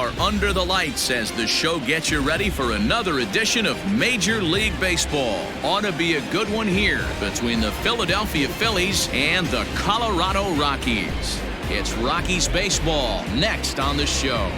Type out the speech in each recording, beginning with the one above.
are under the lights as the show gets you ready for another edition of Major League Baseball. Ought to be a good one here between the Philadelphia Phillies and the Colorado Rockies. It's Rockies baseball next on the show.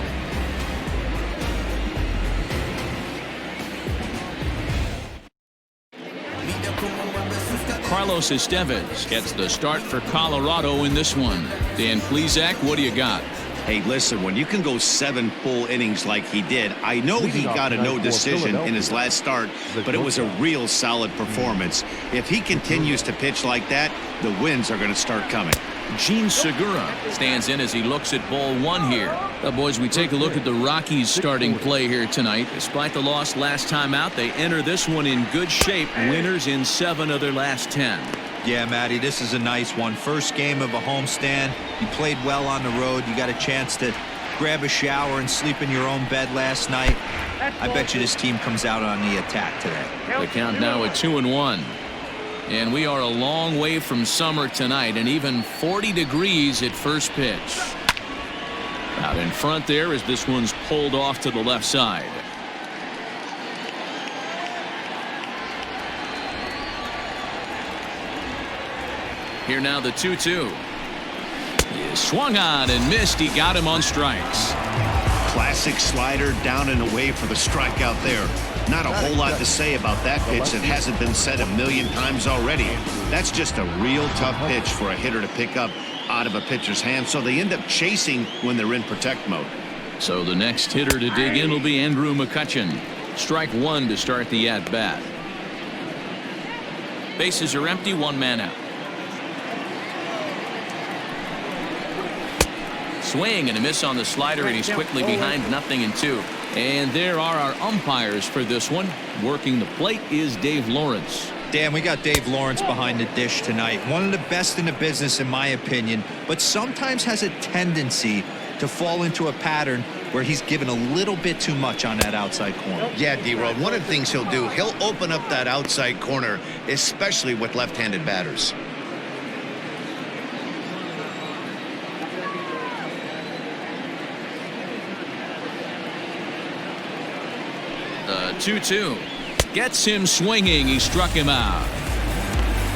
Carlos Estevez gets the start for Colorado in this one. Dan Plesac, what do you got? Hey, listen, when you can go 7 full innings like he did, I know he got a no decision in his last start, but it was a real solid performance. If he continues to pitch like that, the wins are going to start coming. Gene Segura stands in as he looks at ball 1 here. Well, boys, we take a look at the Rockies starting play here tonight. Despite the loss last time out, they enter this one in good shape. Winners in 7 of their last 10. Yeah, Matty, this is a nice one. First game of a homestand. You played well on the road. You got a chance to grab a shower and sleep in your own bed last night. I bet you this team comes out on the attack today. The count now at 2-1. And we are a long way from summer tonight, and even 40 degrees at first pitch. Out in front there as this one's pulled off to the left side. Here now the 2-2. He swung on and missed. He got him on strikes. Classic slider down and away for the strikeout there. Not a whole lot to say about that pitch that hasn't been said a million times already. That's just a real tough pitch for a hitter to pick up out of a pitcher's hand, so they end up chasing when they're in protect mode. So the next hitter to dig in will be Andrew McCutchen. Strike 1 to start the at-bat. Bases are empty, 1 man out. Swing and a miss on the slider, and he's quickly behind 0-2. And there are our umpires for this one. Working the plate is Dave Lawrence. Dan, we got Dave Lawrence behind the dish tonight. One of the best in the business, in my opinion, but sometimes has a tendency to fall into a pattern where he's given a little bit too much on that outside corner. Yeah, D-Rod, one of the things he'll do, he'll open up that outside corner, especially with left-handed batters. The 2-2 gets him swinging. He struck him out.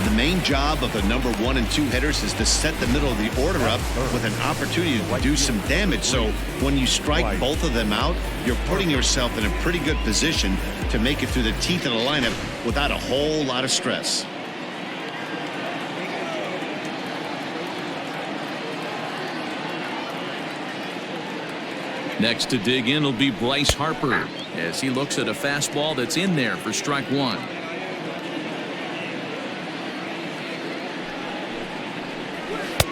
The main job of the number 1 and 2 hitters is to set the middle of the order up with an opportunity to do some damage. So when you strike both of them out, you're putting yourself in a pretty good position to make it through the teeth of the lineup without a whole lot of stress. Next to dig in will be Bryce Harper as he looks at a fastball that's in there for strike 1.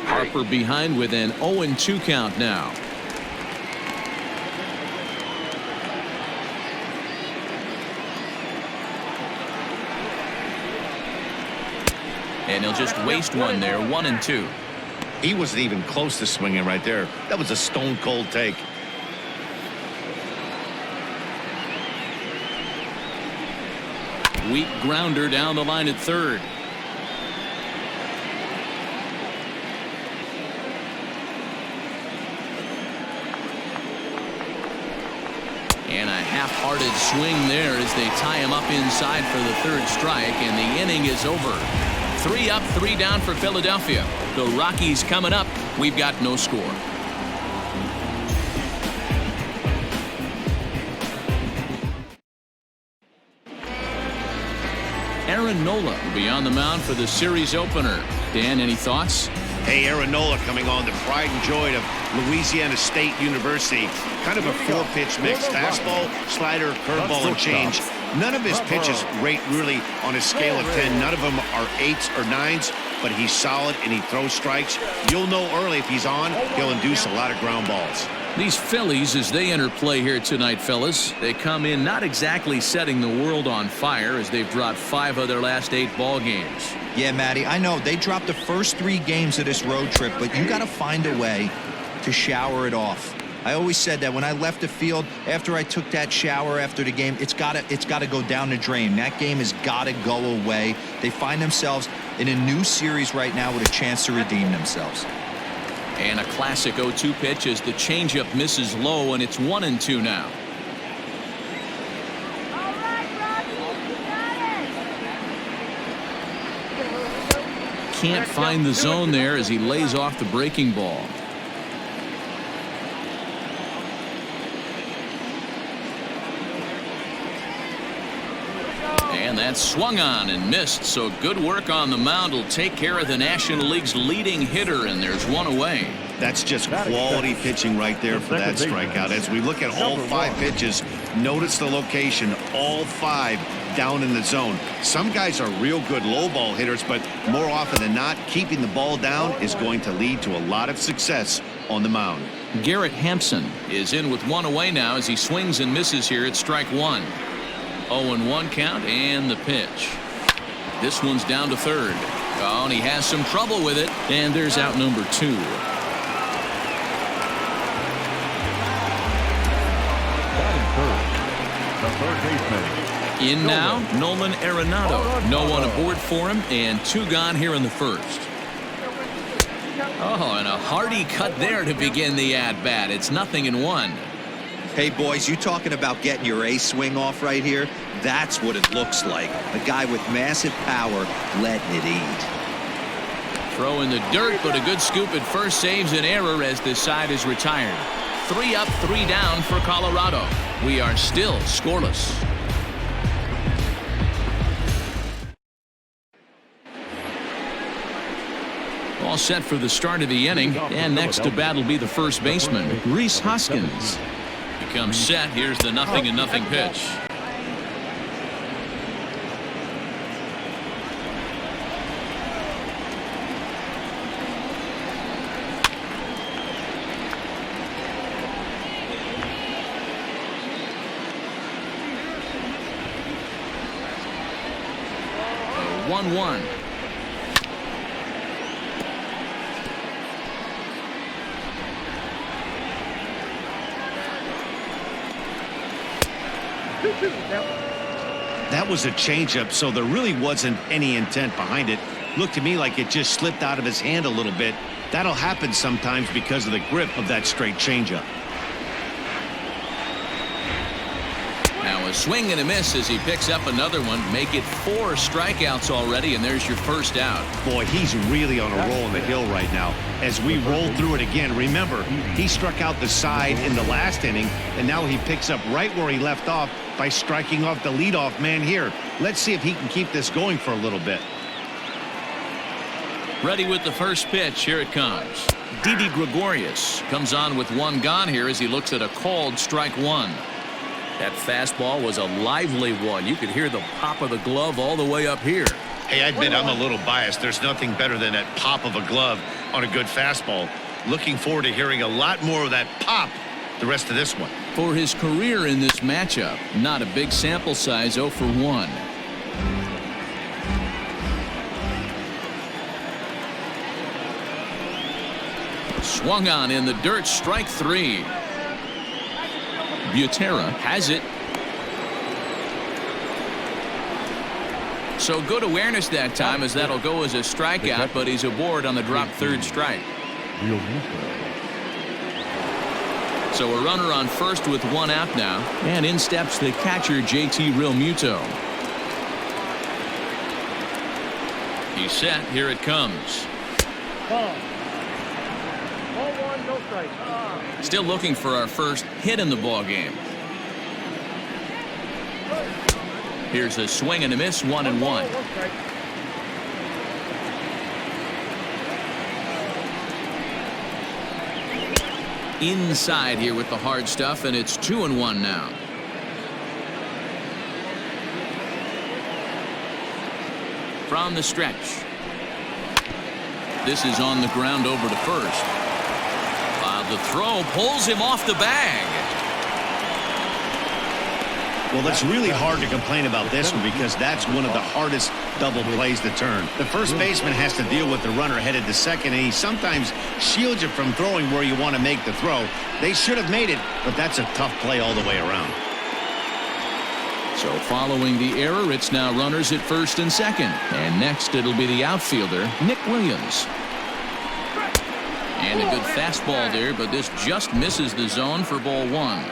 Harper behind with an 0-2 count now. And he'll just waste one there, 1-2. He wasn't even close to swinging right there. That was a stone cold take. Weak grounder down the line at third. And a half-hearted swing there as they tie him up inside for the 3rd strike, and the inning is over. 3 up, 3 down for Philadelphia. The Rockies coming up. We've got no score. Aaron Nola will be on the mound for the series opener. Dan, any thoughts? Hey, Aaron Nola coming on, the pride and joy of Louisiana State University. Kind of a 4-pitch mix. Fastball, slider, curveball, and change. None of his pitches rate really on a scale of 10. None of them are 8s or 9s, but he's solid and he throws strikes. You'll know early if he's on, he'll induce a lot of ground balls. These Phillies, as they enter play here tonight, fellas, they come in not exactly setting the world on fire as they've dropped 5 of their last 8 ball games. Yeah, Matty, I know they dropped the first 3 games of this road trip, but you got to find a way to shower it off. I always said that when I left the field after I took that shower after the game, it's got to go down the drain. That game has got to go away. They find themselves in a new series right now with a chance to redeem themselves. And a classic 0-2 pitch as the changeup misses low, and it's 1-2 now. Can't find the zone there as he lays off the breaking ball. And that's swung on and missed, so good work on the mound will take care of the National League's leading hitter, and there's one away. That's just quality pitching right there for that strikeout. As we look at all 5 pitches, notice the location, all 5 down in the zone. Some guys are real good low ball hitters, but more often than not, keeping the ball down is going to lead to a lot of success on the mound. Garrett Hampson is in with one away now as he swings and misses here at strike 1. 0-1 count and the pitch. This one's down to third. Oh, and he has some trouble with it, and there's out number 2. In now, Nolan Arenado. No one aboard for him, and 2 gone here in the first. Oh, and a hearty cut there to begin the at-bat. It's 0-1. Hey, boys, you talking about getting your A swing off right here? That's what it looks like. A guy with massive power letting it eat. Throw in the dirt, but a good scoop at first saves an error as this side is retired. 3 up, 3 down for Colorado. We are still scoreless. All set for the start of the inning, and next to bat will be the first baseman, Rhys Hoskins. He comes set. Here's the 0-0 pitch. A 1-1. That was a changeup, so there really wasn't any intent behind it. Looked to me like it just slipped out of his hand a little bit. That'll happen sometimes because of the grip of that straight changeup. Now a swing and a miss as he picks up another one. Make it 4 strikeouts already, and there's your first out. Boy, he's really on a roll in the hill right now. As we roll through it again, remember, he struck out the side in the last inning, and now he picks up right where he left off by striking off the leadoff man here. Let's see if he can keep this going for a little bit. Ready with the first pitch. Here it comes. Didi Gregorius comes on with 1 gone here as he looks at a called strike 1. That fastball was a lively one. You could hear the pop of the glove all the way up here. Hey, I admit I'm a little biased. There's nothing better than that pop of a glove on a good fastball. Looking forward to hearing a lot more of that pop the rest of this one. For his career in this matchup, not a big sample size, 0 for 1. Swung on in the dirt, strike 3. Butera has it. So good awareness that time as that'll go as a strikeout, but he's aboard on the drop 3rd strike. So a runner on first with 1 out now, and in steps the catcher JT Realmuto. He's set. Here it comes. Still looking for our first hit in the ball game. Here's a swing and a miss, 1-1. Inside here with the hard stuff, and it's 2-1 now. From the stretch. This is on the ground over to first. The throw pulls him off the bag. Well, it's really hard to complain about this one because that's one of the hardest double plays to turn. The first baseman has to deal with the runner headed to second, and he sometimes shields you from throwing where you want to make the throw. They should have made it, but that's a tough play all the way around. So following the error, it's now runners at first and second. And next it'll be the outfielder, Nick Williams. And a good fastball there, but this just misses the zone for ball one.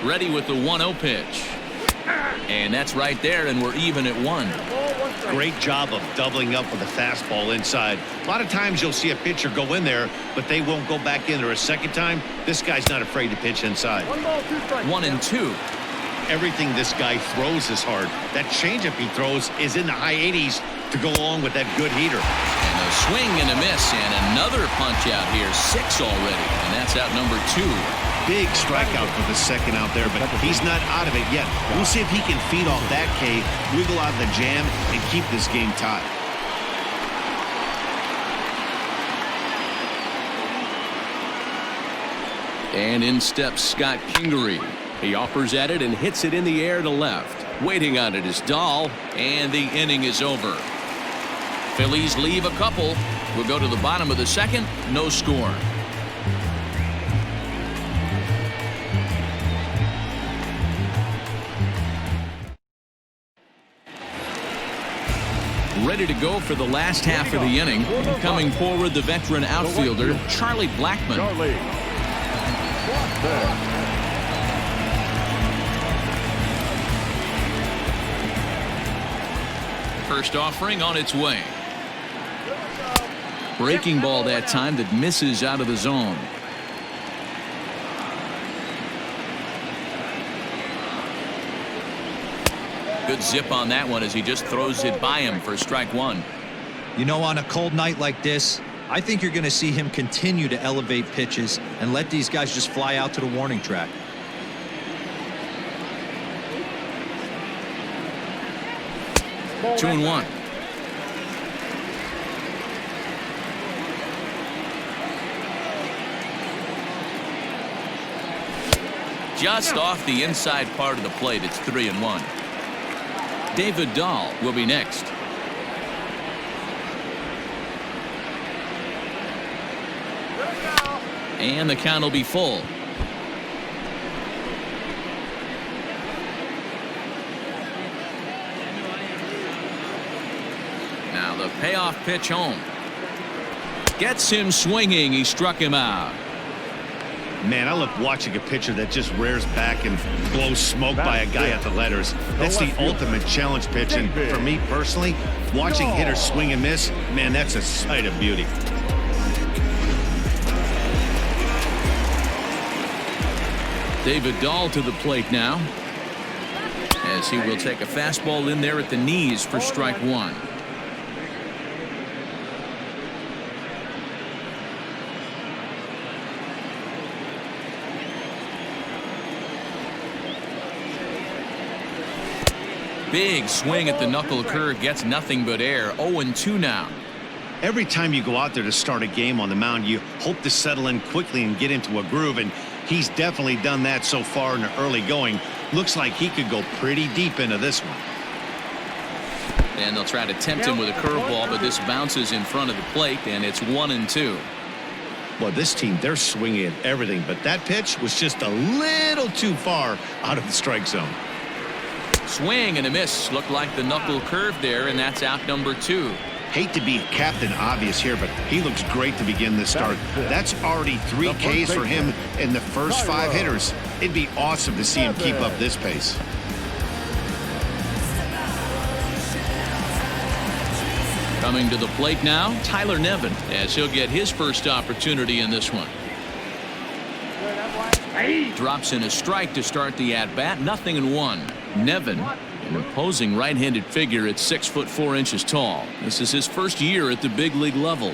Ready with the 1-0 pitch. And that's right there, and we're even at 1. Great job of doubling up with a fastball inside. A lot of times you'll see a pitcher go in there, but they won't go back in there a second time. This guy's not afraid to pitch inside. 1-2. Everything this guy throws is hard. That changeup he throws is in the high 80s to go along with that good heater. And a swing and a miss, and another punch out here. 6 already, and that's out number 2. Big strikeout for the second out there, but he's not out of it yet. We'll see if he can feed off that K, wiggle out of the jam, and keep this game tied. And in steps Scott Kingery. He offers at it and hits it in the air to left. Waiting on it is Dahl, and the inning is over. Phillies leave a couple. We'll go to the bottom of the second. No score. Ready to go for the last half of the inning. Coming forward, the veteran outfielder, Charlie Blackmon. First offering on its way. Breaking ball that time that misses out of the zone. Good zip on that one as he just throws it by him for strike 1. You know, on a cold night like this, I think you're going to see him continue to elevate pitches and let these guys just fly out to the warning track. Two and 1. Just off the inside part of the plate. It's 3 and 1. David Dahl will be next. And the count will be full. Now the payoff pitch home. Gets him swinging. He struck him out. Man, I love watching a pitcher that just rears back and blows smoke by a guy at the letters. That's the ultimate challenge pitch. And for me personally, watching hitters swing and miss, man, that's a sight of beauty. David Dahl to the plate now, as he will take a fastball in there at the knees for strike 1. Big swing at the knuckle curve, gets nothing but air. 0-2 now. Every time you go out there to start a game on the mound, you hope to settle in quickly and get into a groove, and he's definitely done that so far in the early going. Looks like he could go pretty deep into this one. And they'll try to tempt him with a curveball, but this bounces in front of the plate, and it's 1-2. Well, this team, they're swinging at everything, but that pitch was just a little too far out of the strike zone. Swing and a miss. Looked like the knuckle curve there, and that's out number 2. Hate to be Captain Obvious here, but he looks great to begin this start. That's already 3 Ks for him in the first 5 hitters. It'd be awesome to see him keep up this pace. Coming to the plate now, Tyler Nevin, as he'll get his first opportunity in this one. Drops in a strike to start the at-bat. 0-1. Nevin, an imposing right-handed figure at 6'4" tall. This is his first year at the big league level.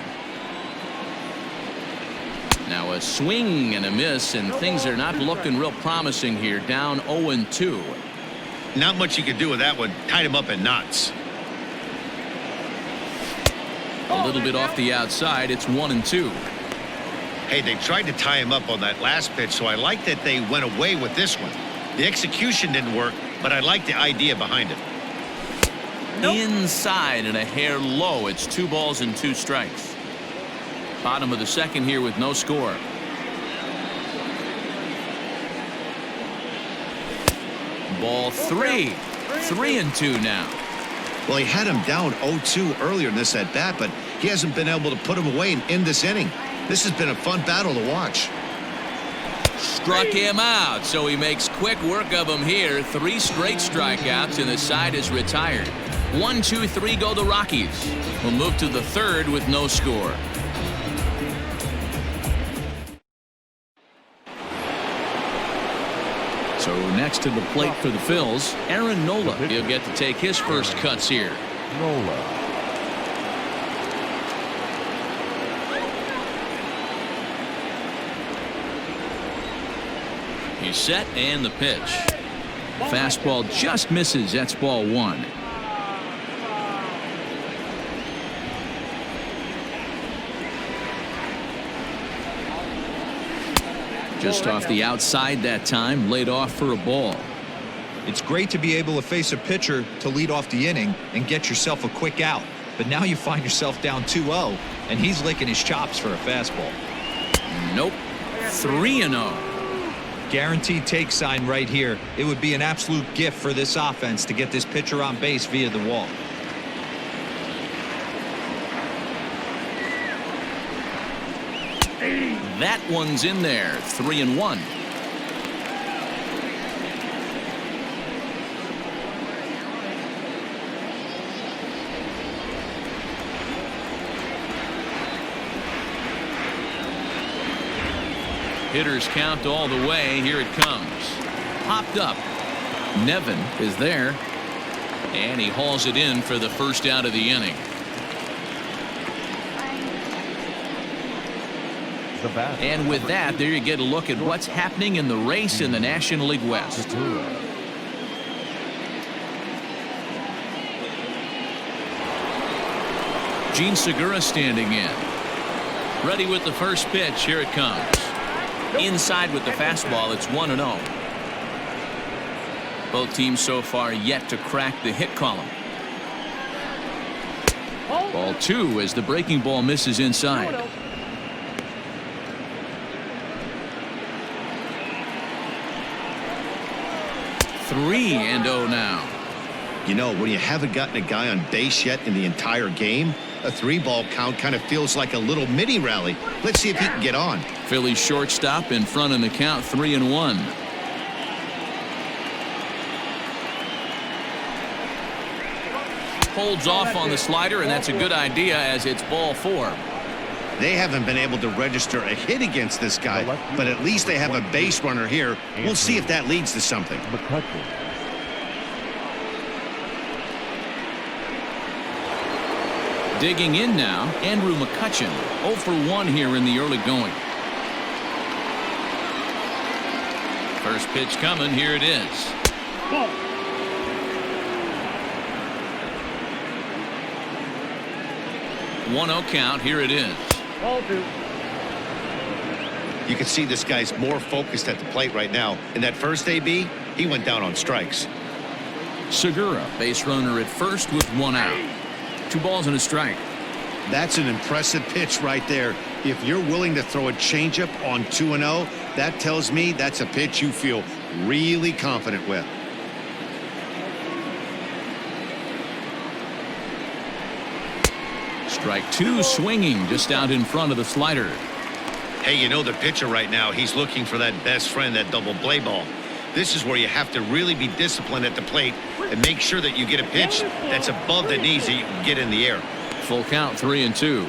Now a swing and a miss, and things are not looking real promising here. Down 0-2. Not much you could do with that one. Tied him up in knots. A little bit off the outside. It's 1-2. Hey, they tried to tie him up on that last pitch, so I like that they went away with this one. The execution didn't work, but I like the idea behind it. Inside and a hair low. It's 2 balls and 2 strikes. Bottom of the second here with no score. Ball 3. 3-2 now. Well, he had him down 0-2 earlier in this at-bat, but he hasn't been able to put him away in this inning. This has been a fun battle to watch. Struck him out, so he makes quick work of him here. 3 straight strikeouts, and the side is retired. 1, 2, 3 go the Rockies. We'll move to the 3rd with no score. So next to the plate for the Phillies, Aaron Nola. He'll get to take his first cuts here. Nola. He's set, and the pitch. Fastball just misses. That's ball 1. Just off the outside that time, laid off for a ball. It's great to be able to face a pitcher to lead off the inning and get yourself a quick out. But now you find yourself down 2-0, and he's licking his chops for a fastball. Nope. 3-0. Guaranteed take sign right here. It would be an absolute gift for this offense to get this pitcher on base via the wall. That one's in there. 3-1. Hitters count all the way. Here it comes. Popped up. Nevin is there. And he hauls it in for the first out of the inning. And with that, there you get a look at what's happening in the race in the National League West. Gene Segura standing in. Ready with the first pitch. Here it comes. Inside with the fastball. It's 1-0. Both teams so far yet to crack the hit column. Ball 2 as the breaking ball misses inside. 3-0 now. You know, when you haven't gotten a guy on base yet in the entire game, a 3-ball count kind of feels like a little mini rally. Let's see if he can get on. Phillies shortstop in front in the count. 3-1. Holds off on the slider, and that's a good idea as it's ball 4. They haven't been able to register a hit against this guy, but at least they have a base runner here. We'll see if that leads to something. Mccutchen. Digging in now, Andrew Mccutchen. 0 for 1 here in the early going. First pitch coming. Here it is. 1-0 count. Here it is. You can see this guy's more focused at the plate right now. In that first AB, he went down on strikes. Segura, base runner at first with 1 out. 2 balls and a strike. That's an impressive pitch right there. If you're willing to throw a changeup on 2-0, that tells me that's a pitch you feel really confident with. Strike 2 swinging just out in front of the slider. Hey, you know the pitcher right now, he's looking for that best friend, that double play ball. This is where you have to really be disciplined at the plate and make sure that you get a pitch that's above the knees that you can get in the air. Full count. 3-2.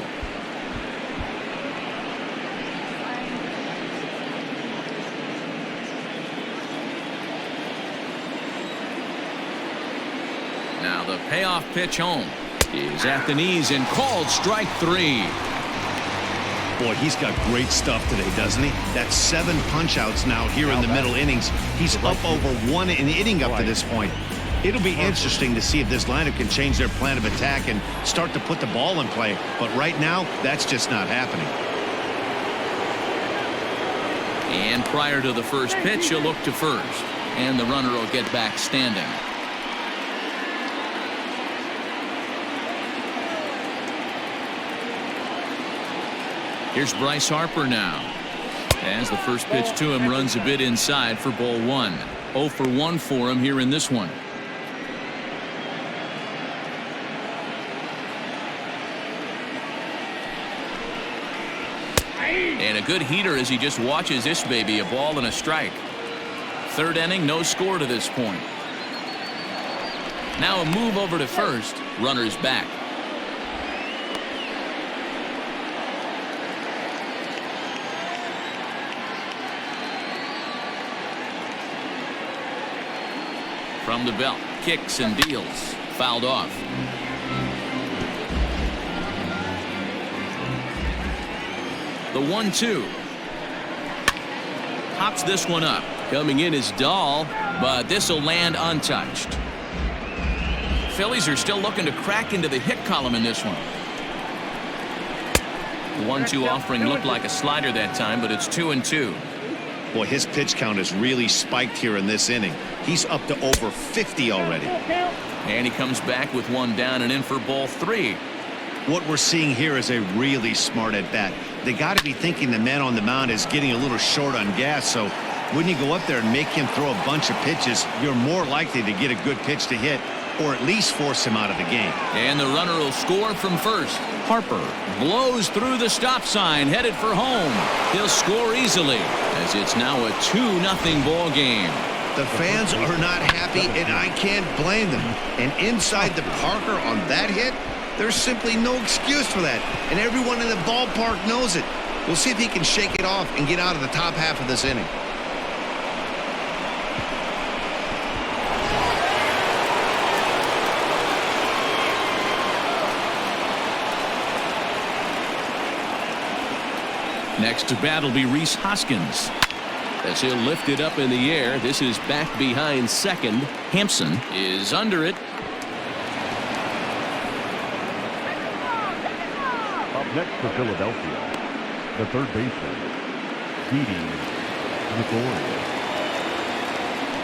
Now the payoff pitch home is at the knees and called strike 3. Boy, he's got great stuff today, doesn't he? That's 7 punch-outs now here in the middle innings. He's up over 1 an inning up to this point. It'll be interesting to see if this lineup can change their plan of attack and start to put the ball in play. But right now, that's just not happening. And prior to the first pitch, he'll look to first. And the runner will get back standing. Here's Bryce Harper now. As the first pitch to him runs a bit inside for ball 1. 0 for 1 for him here in this one. And a good heater as he just watches this baby, a ball and a strike. Third inning, no score to this point. Now a move over to first. Runners back. From the belt, kicks and deals. Fouled off. The 1-2. Pops this one up. Coming in is Dahl, but this will land untouched. Phillies are still looking to crack into the hit column in this one. The 1-2 offering looked like a slider that time, but it's 2-2. Boy, his pitch count has really spiked here in this inning. He's up to over 50 already. And he comes back with one down and in for ball 3. What we're seeing here is a really smart at bat. They got to be thinking the man on the mound is getting a little short on gas, so when you go up there and make him throw a bunch of pitches, you're more likely to get a good pitch to hit or at least force him out of the game. And the runner will score from first. Harper blows through the stop sign, headed for home. He'll score easily as it's now a 2-0 ball game. The fans are not happy, and I can't blame them. And inside the Parker on that hit, there's simply no excuse for that. And everyone in the ballpark knows it. We'll see if he can shake it off and get out of the top half of this inning. Next to bat will be Rhys Hoskins. As he'll lift it up in the air. This is back behind second. Hampson is under it. Up next for Philadelphia, the third baseman, Didi Gregorius.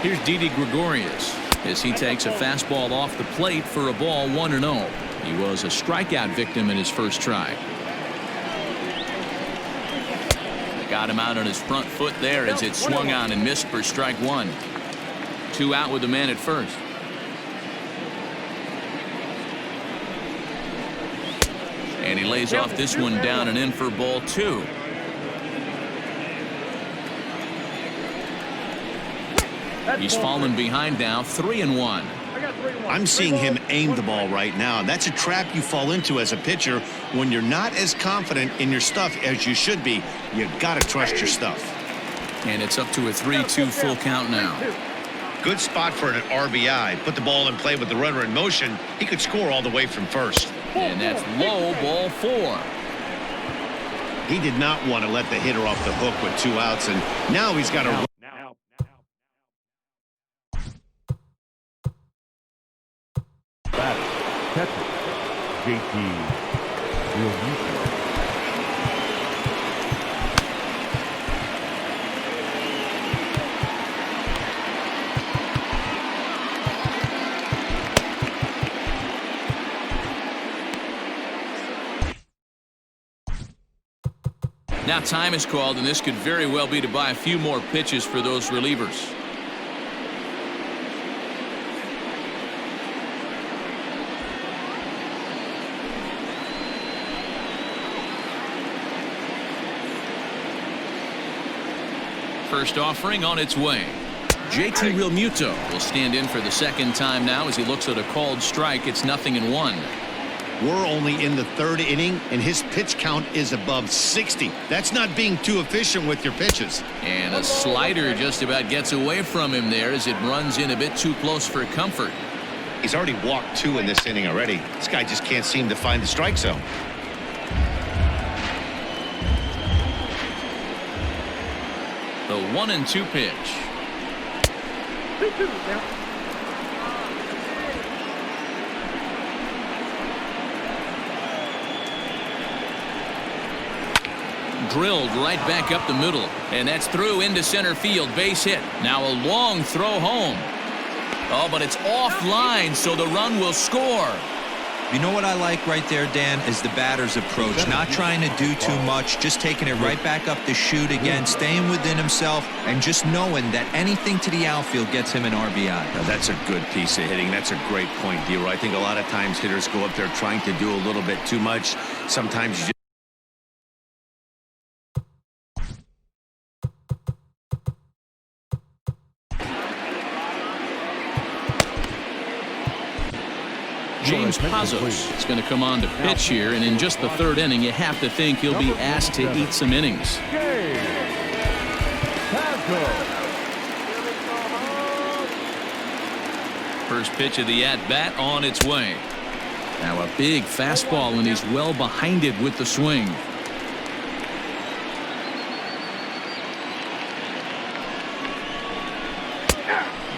Here's Didi Gregorius as he takes a fastball off the plate for a ball 1-0. He was a strikeout victim in his first try. Got him out on his front foot there as it swung on and missed for strike 1. 2 out with the man at first. And he lays off this one down and in for ball 2. He's fallen behind now, 3-1. I'm seeing him aim the ball right now. That's a trap you fall into as a pitcher when you're not as confident in your stuff as you should be. You got to trust your stuff. And it's up to a 3-2 full count now. Good spot for an RBI. Put the ball in play with the runner in motion. He could score all the way from first. And that's low, ball 4. He did not want to let the hitter off the hook with 2 outs, and now he's got a Catcher, JT Realmuto. Now time is called, and this could very well be to buy a few more pitches for those relievers. First offering on its way. JT Realmuto will stand in for the second time now as he looks at a called strike. It's 0-1. We're only in the third inning, and his pitch count is above 60. That's not being too efficient with your pitches. And a slider just about gets away from him there as it runs in a bit too close for comfort. He's already walked 2 in this inning already. This guy just can't seem to find the strike zone. The 1-2 pitch. Drilled right back up the middle, and that's through into center field. Base hit. Now a long throw home. Oh, but it's offline, so the run will score. You know what I like right there, Dan, is the batter's approach. Not trying to do too much, just taking it right back up the chute again, staying within himself, and just knowing that anything to the outfield gets him an RBI. Now, that's a good piece of hitting. That's a great point, D-Roy. I think a lot of times hitters go up there trying to do a little bit too much. Sometimes you just James Pazos is going to come on to pitch here, and in just the third inning, you have to think he'll be asked to eat some innings. First pitch of the at-bat on its way. Now a big fastball, and he's well behind it with the swing.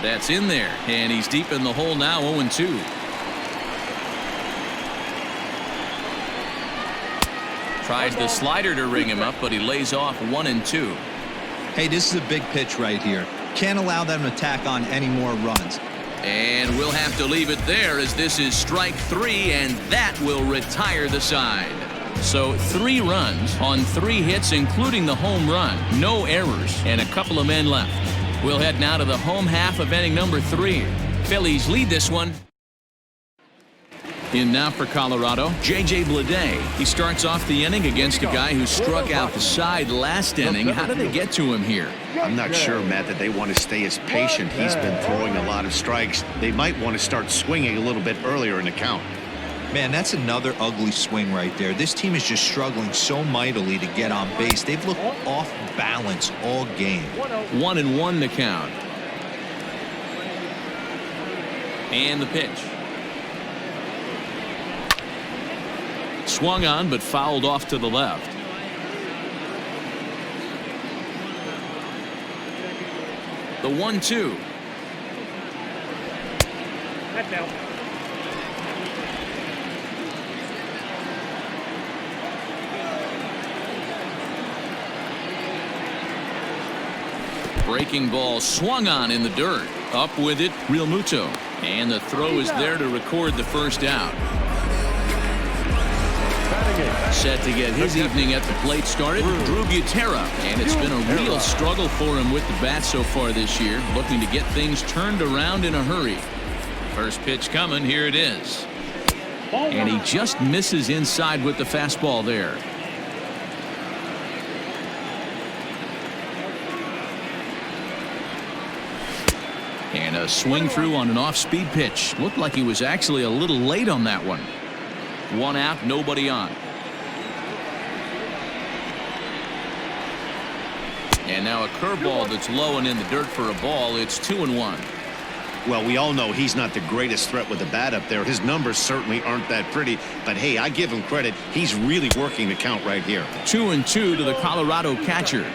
That's in there, and he's deep in the hole now, 0-2. Tries the slider to ring him up, but he lays off 1-2. Hey, this is a big pitch right here. Can't allow them to tack on any more runs. And we'll have to leave it there, as this is strike 3, and that will retire the side. So 3 runs on 3 hits, including the home run. No errors, and a couple of men left. We'll head now to the home half of inning number 3. Phillies lead this one. In now for Colorado, J.J. Bleday. He starts off the inning against a guy who struck out the side last inning. How did they get to him here? I'm not sure, Matt, that they want to stay as patient. He's been throwing a lot of strikes. They might want to start swinging a little bit earlier in the count. Man, that's another ugly swing right there. This team is just struggling so mightily to get on base. They've looked off balance all game. 1-1 to count. And the pitch. Swung on, but fouled off to the left. The 1-2. Breaking ball swung on in the dirt. Up with it, Real Muto. And the throw is there to record the first out. Set to get his evening at the plate started, Drew Butera. And it's been a real struggle for him with the bat so far this year, looking to get things turned around in a hurry. First pitch coming, here it is. And he just misses inside with the fastball there. And a swing through on an off-speed pitch. Looked like he was actually a little late on that one. 1 out, nobody on. And now a curveball that's low and in the dirt for a ball. It's 2-1. Well, we all know he's not the greatest threat with the bat up there. His numbers certainly aren't that pretty. But, hey, I give him credit. He's really working the count right here. 2-2 to the Colorado catcher.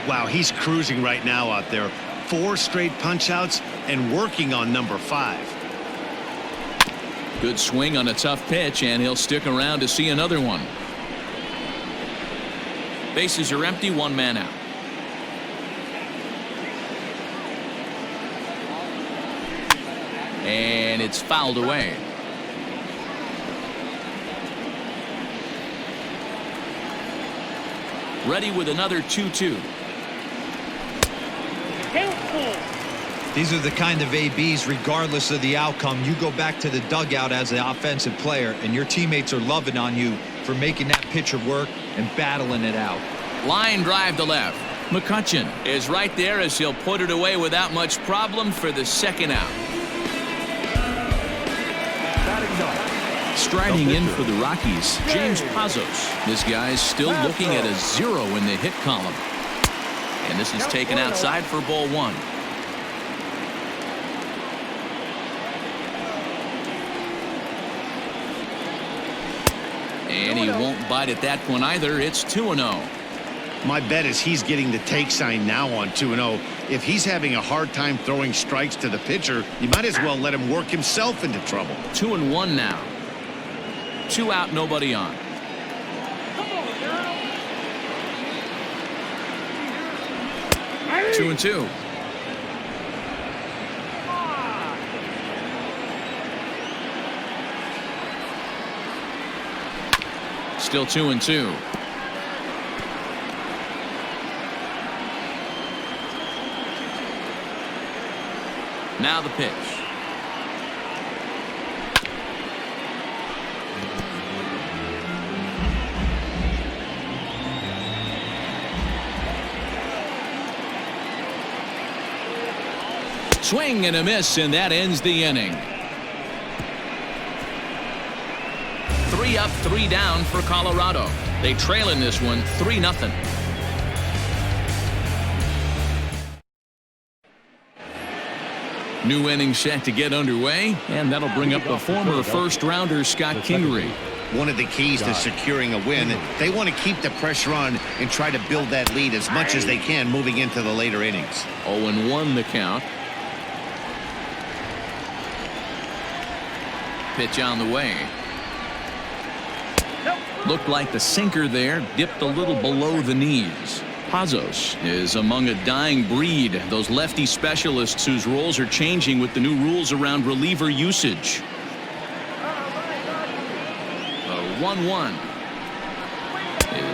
Wow, he's cruising right now out there. 4 straight punch-outs and working on number 5. Good swing on a tough pitch, and he'll stick around to see another one. Bases are empty, 1 man out. And it's fouled away. Ready with another 2-2. These are the kind of ABs, regardless of the outcome, you go back to the dugout as the offensive player, and your teammates are loving on you for making that pitcher work and battling it out. Line drive to left. Mccutchen is right there as he'll put it away without much problem for the second out. Striding in for the Rockies, James Pazos. This guy's still looking at a 0 in the hit column. And this is taken outside for ball 1. And he won't bite at that one either. It's 2-0. My bet is he's getting the take sign now on 2-0. If he's having a hard time throwing strikes to the pitcher, you might as well let him work himself into trouble. 2-1 now. 2 out, nobody on. Two and two. Still 2-2. Now the pitch. Swing and a miss, and that ends the inning. 3 up, 3 down for Colorado. They trail in this one 3-0. New inning set to get underway, and that'll bring up the former first-rounder Scott Kingery. One of the keys to securing a win, they want to keep the pressure on and try to build that lead as much as they can moving into the later innings. 0-1 the count. Pitch on the way. Looked like the sinker there dipped a little below the knees. Pazos is among a dying breed, those lefty specialists whose roles are changing with the new rules around reliever usage. 1-1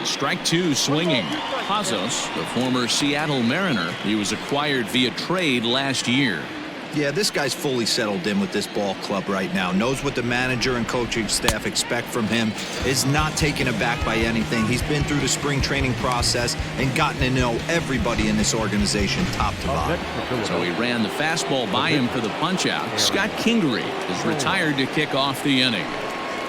is strike 2 swinging. Pazos, the former Seattle Mariner, he was acquired via trade last year. Yeah, this guy's fully settled in with this ball club right now. Knows what the manager and coaching staff expect from him. Is not taken aback by anything. He's been through the spring training process and gotten to know everybody in this organization top to bottom. So he ran the fastball by him for the punch-out. Scott Kingery is retired to kick off the inning.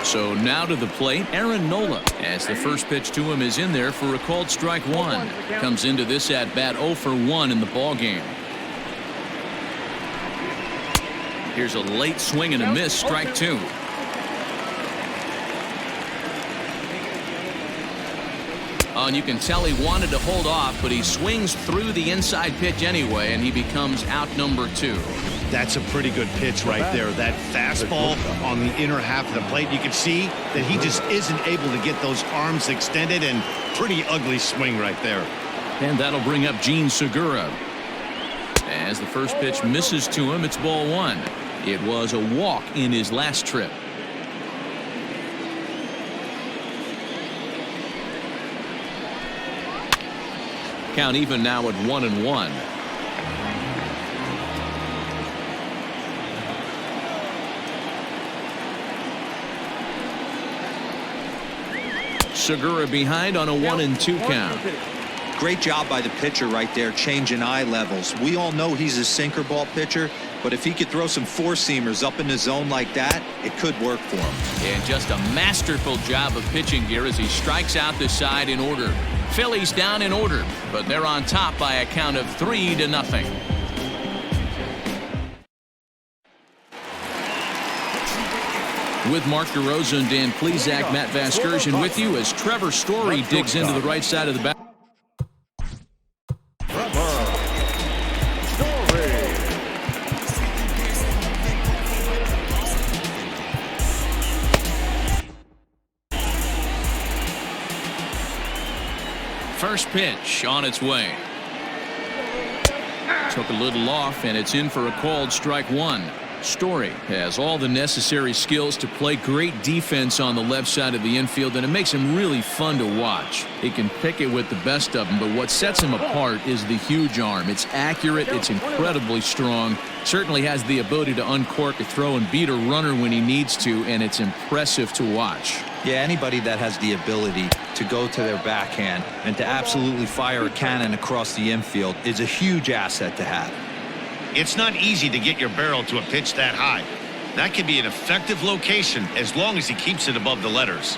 So now to the plate, Aaron Nola, as the first pitch to him is in there for a called strike 1. Comes into this at-bat 0 for 1 in the ball game. Here's a late swing and a miss, strike 2. Oh, and you can tell he wanted to hold off, but he swings through the inside pitch anyway, and he becomes out number 2. That's a pretty good pitch right there. That fastball on the inner half of the plate. You can see that he just isn't able to get those arms extended, and pretty ugly swing right there. And that'll bring up Gene Segura. As the first pitch misses to him, it's ball 1. It was a walk in his last trip. Count even now at 1-1. Segura behind on a 1-2 count. Great job by the pitcher right there, changing eye levels. We all know he's a sinker ball pitcher, but if he could throw some four-seamers up in the zone like that, it could work for him. And just a masterful job of pitching here as he strikes out the side in order. Phillies down in order, but they're on top by a count of 3-0. With Mark DeRosa and Dan Plesac, Matt Vasgersian with you as Trevor Story digs into the right side of the bat. First pitch on its way. Took a little off, and it's in for a called strike 1. Story has all the necessary skills to play great defense on the left side of the infield, and it makes him really fun to watch. He can pick it with the best of them, but what sets him apart is the huge arm. It's accurate, it's incredibly strong, certainly has the ability to uncork a throw and beat a runner when he needs to, and it's impressive to watch. Yeah, anybody that has the ability to go to their backhand and to absolutely fire a cannon across the infield is a huge asset to have. It's not easy to get your barrel to a pitch that high. That can be an effective location as long as he keeps it above the letters.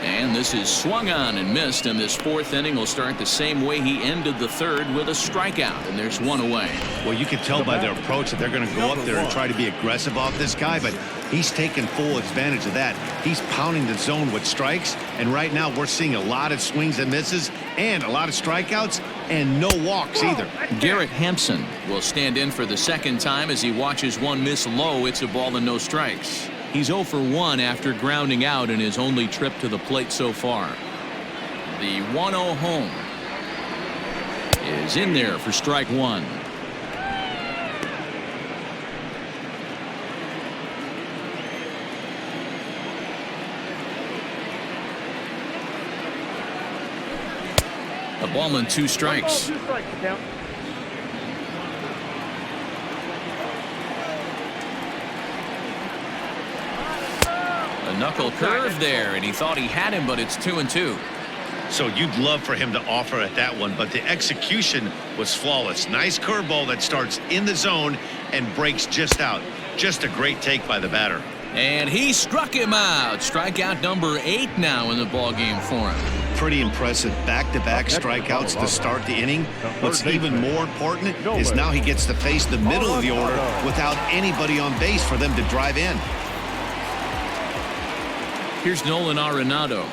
And this is swung on and missed, and this fourth inning will start the same way he ended the third, with a strikeout, and there's one away. Well, you can tell by their approach that they're going to go up there and try to be aggressive off this guy, but he's taking full advantage of that. He's pounding the zone with strikes, and right now we're seeing a lot of swings and misses and a lot of strikeouts and no walks either. Garrett Hampson will stand in for the second time as he watches one miss low. It's a ball and no strikes. He's 0 for 1 after grounding out in his only trip to the plate so far. The 1-0 home is in there for strike 1. A ball and 2 strikes. A knuckle curve there, and he thought he had him, but it's 2-2. So you'd love for him to offer at that one, but the execution was flawless. Nice curveball that starts in the zone and breaks just out. Just a great take by the batter. And he struck him out. Strikeout number 8 now in the ballgame for him. Pretty impressive back-to-back strikeouts to start the inning. What's even more important is now he gets to face the middle of the order without anybody on base for them to drive in. Here's Nolan Arenado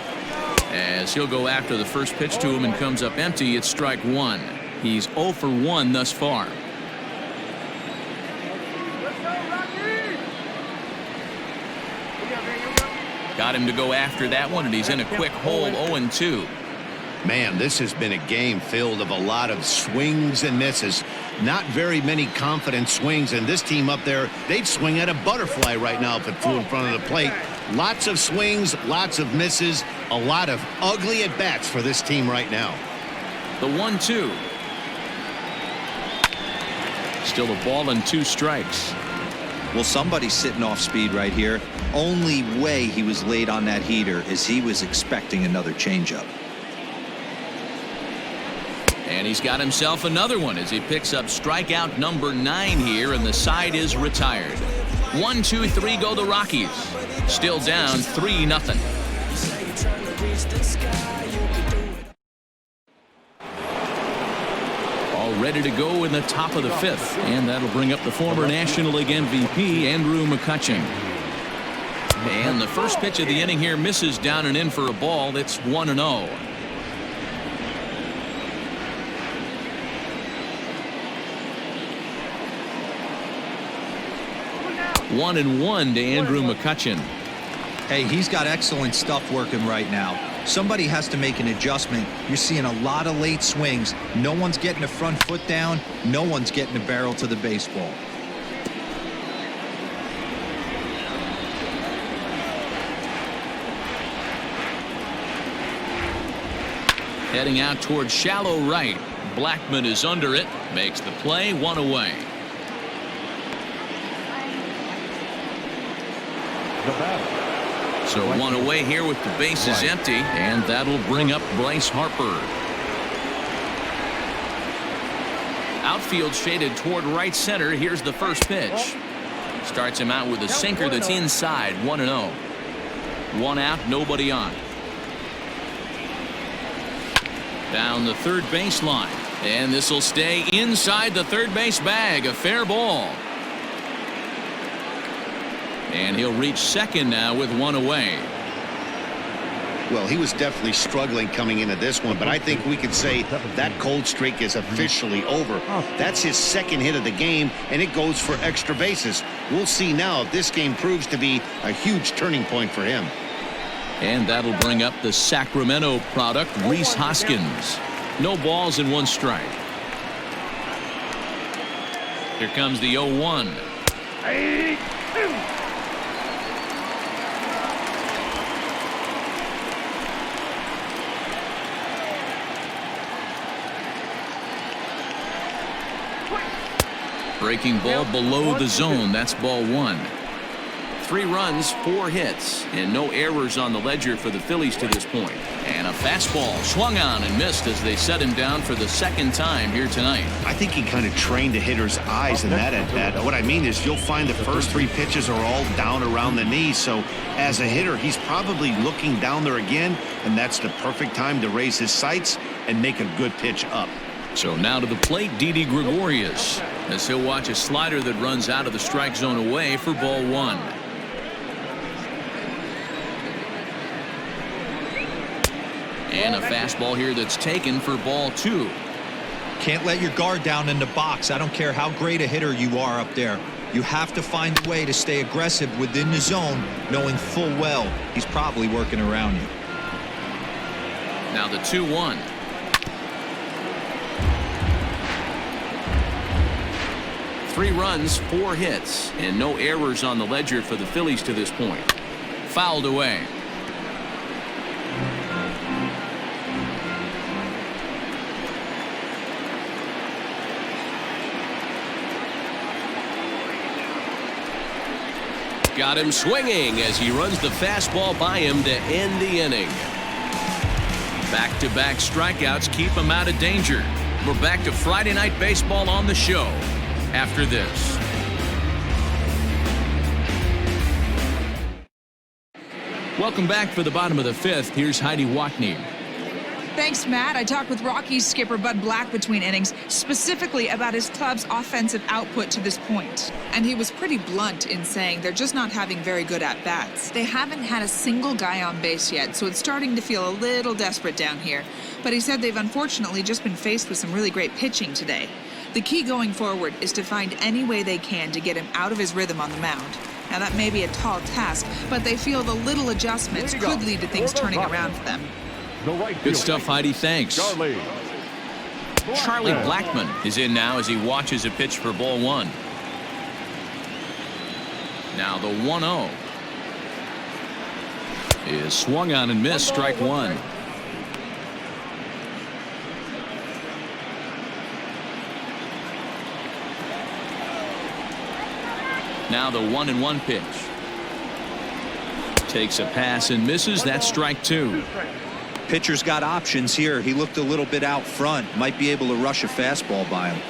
as he'll go after the first pitch to him and comes up empty. It's strike 1. He's 0 for 1 thus far. Got him to go after that one, and he's in a quick hole, 0-2. Man, this has been a game filled of a lot of swings and misses. Not very many confident swings, and this team up there, they'd swing at a butterfly right now if it flew in front of the plate. Lots of swings, lots of misses, a lot of ugly at-bats for this team right now. The 1-2. Still a ball and 2 strikes. Well, somebody's sitting off speed right here. Only way he was late on that heater is he was expecting another changeup. And he's got himself another one as he picks up strikeout number 9 here, and the side is retired. 1, 2, 3 go the Rockies. Still down 3-0. All ready to go in the top of the 5th, and that'll bring up the former National League MVP Andrew Mccutchen. And the first pitch of the inning here misses down and in for a ball. It's 1-0. One and 1 to Andrew Mccutchen. Hey, he's got excellent stuff working right now. Somebody has to make an adjustment. You're seeing a lot of late swings. No one's getting the front foot down. No one's getting the barrel to the baseball. Heading out towards shallow right. Blackman is under it. Makes the play, 1 away. So 1 away here with the bases empty, and that'll bring up Bryce Harper. Outfield shaded toward right center. Here's the first pitch. Starts him out with a sinker that's inside, 1-0. 1 out, nobody on. Down the third baseline, and this will stay inside the third base bag. A fair ball. And he'll reach second now with 1 away. Well, he was definitely struggling coming into this one, but I think we could say that cold streak is officially over. That's his second hit of the game, and it goes for extra bases. We'll see now if this game proves to be a huge turning point for him. And that'll bring up the Sacramento product, Rhys Hoskins. No balls and 1 strike. Here comes the 0-1. Breaking ball below the zone. That's ball 1. 3 runs, 4 hits, and no errors on the ledger for the Phillies to this point. And a fastball swung on and missed as they set him down for the second time here tonight. I think he kind of trained the hitter's eyes in that at-bat. What I mean is you'll find the first 3 pitches are all down around the knee. So as a hitter, he's probably looking down there again, and that's the perfect time to raise his sights and make a good pitch up. So now to the plate, Didi Gregorius, as he'll watch a slider that runs out of the strike zone away for ball 1. And a fastball here that's taken for ball 2. Can't let your guard down in the box. I don't care how great a hitter you are up there. You have to find a way to stay aggressive within the zone, knowing full well he's probably working around you. Now the 2-1. Three runs, 4 hits, and no errors on the ledger for the Phillies to this point. Fouled away. Got him swinging as he runs the fastball by him to end the inning. Back-to-back strikeouts keep him out of danger. We're back to Friday Night Baseball on the show after this. Welcome back for the bottom of the fifth. Here's Heidi Watney. Thanks, Matt. I talked with Rockies skipper Bud Black between innings, specifically about his club's offensive output to this point. And he was pretty blunt in saying they're just not having very good at-bats. They haven't had a single guy on base yet, so it's starting to feel a little desperate down here. But he said they've unfortunately just been faced with some really great pitching today. The key going forward is to find any way they can to get him out of his rhythm on the mound. Now, that may be a tall task, but they feel the little adjustments could lead to things turning around for them. Good stuff, Heidi. Thanks. Charlie Blackmon is in now as he watches a pitch for ball one. Now the 1-0 is swung on and missed, strike one. Now the 1-1 pitch. Takes a pass and misses. That's strike two. Pitcher's got options here. He looked a little bit out front. Might be able to rush a fastball by him.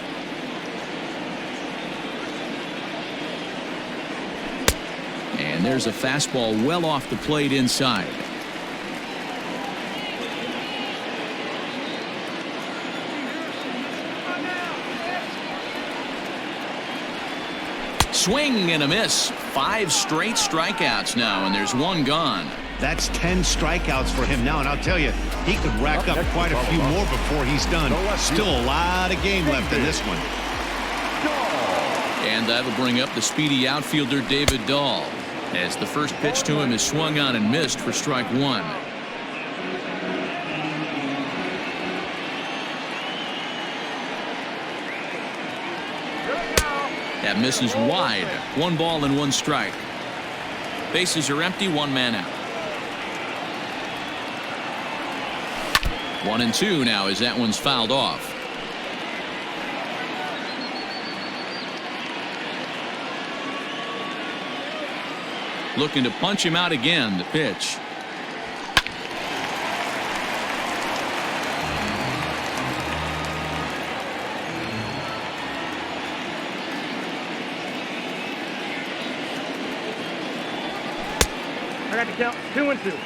And there's a fastball well off the plate inside. Swing and a miss. 5 straight strikeouts now, and there's one gone. That's 10 strikeouts for him now, and I'll tell you, he could rack up quite a few more before he's done. Still a lot of game left in this one. And that'll bring up the speedy outfielder David Dahl, as the first pitch to him is swung on and missed for strike one. That misses wide. 1 ball and 1 strike. Bases are empty, 1 man out. 1-2 now as that one's fouled off. Looking to punch him out again. The pitch. I got to count 2-2.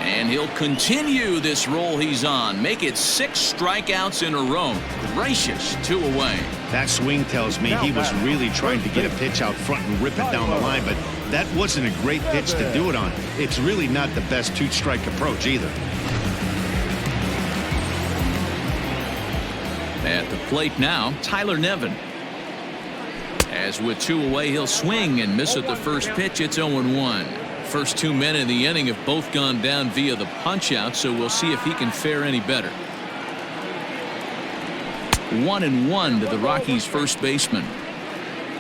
And he'll continue this roll he's on. Make it 6 strikeouts in a row. Gracious, 2 away. That swing tells me he was really trying to get a pitch out front and rip it down the line, but that wasn't a great pitch to do it on. It's really not the best 2-strike approach either. At the plate now, Tyler Nevin. As with 2 away, he'll swing and miss at the first pitch. It's 0-1. First 2 men in the inning have both gone down via the punch-out, so we'll see if he can fare any better. 1-1 to the Rockies' first baseman.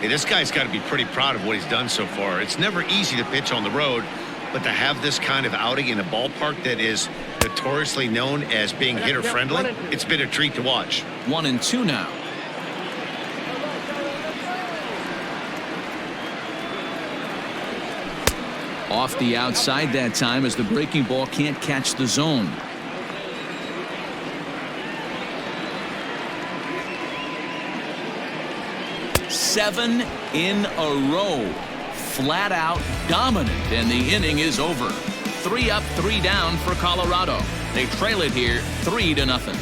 Hey, this guy's got to be pretty proud of what he's done so far. It's never easy to pitch on the road, but to have this kind of outing in a ballpark that is notoriously known as being hitter-friendly, it's been a treat to watch. 1-2 now. Off the outside that time as the breaking ball can't catch the zone. Seven in a row. Flat out dominant, and the inning is over. 3 up, 3 down for Colorado. They trail it here 3-0.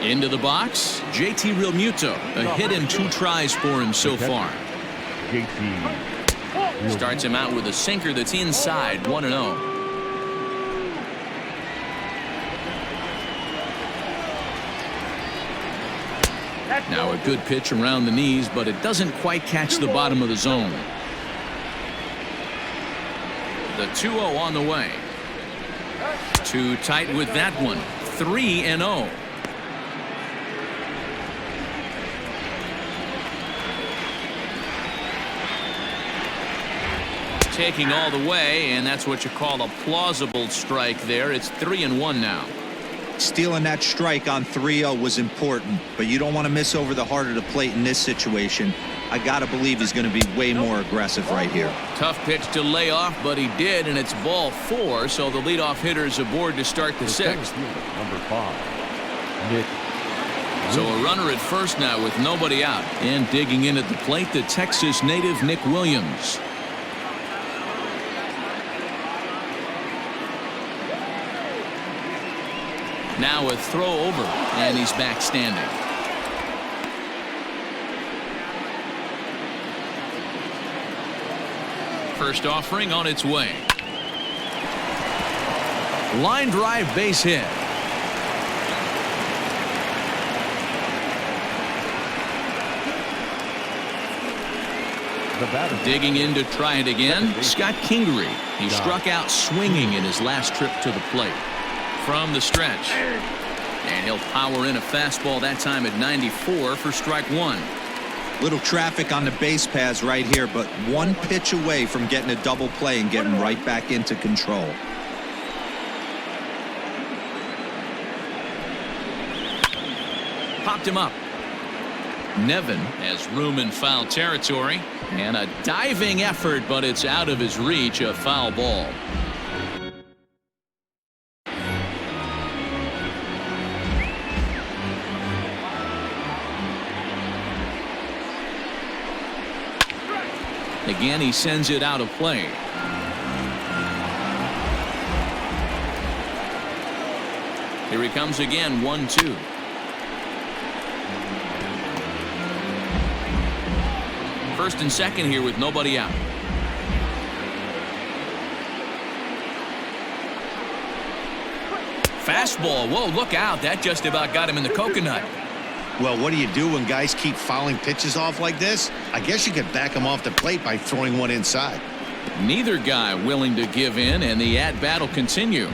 Into the box, JT Realmuto. A hit in 2 tries for him so far. Starts him out with a sinker that's inside. 1-0. Now a good pitch around the knees, but it doesn't quite catch the bottom of the zone. The 2-0 on the way. Too tight with that one. 3-0. Taking all the way, and that's what you call a plausible strike there. It's 3-1 now. Stealing that strike on 3-0 was important, but you don't want to miss over the heart of the plate in this situation. I got to believe he's going to be way more aggressive right here. Tough pitch to lay off, but he did, and it's ball 4, so the leadoff hitter is aboard to start the 6th. Number 5, Nick. So a runner at first now with nobody out. And digging in at the plate, the Texas native Nick Williams. Now a throw over, and he's back standing. First offering on its way. Line drive base hit. Digging in to try it again, Scott Kingery. He struck out swinging in his last trip to the plate. From the stretch. And he'll power in a fastball that time at 94 for strike 1. Little traffic on the base paths right here, but one pitch away from getting a double play and getting right back into control. Popped him up. Nevin has room in foul territory. And a diving effort, but it's out of his reach, a foul ball. Again, he sends it out of play. Here he comes again, 1-2. First and second here with nobody out. Fastball. Whoa, look out. That just about got him in the coconut. Well, what do you do when guys keep fouling pitches off like this? I guess you could back them off the plate by throwing one inside. Neither guy willing to give in, and the at-bat will continue.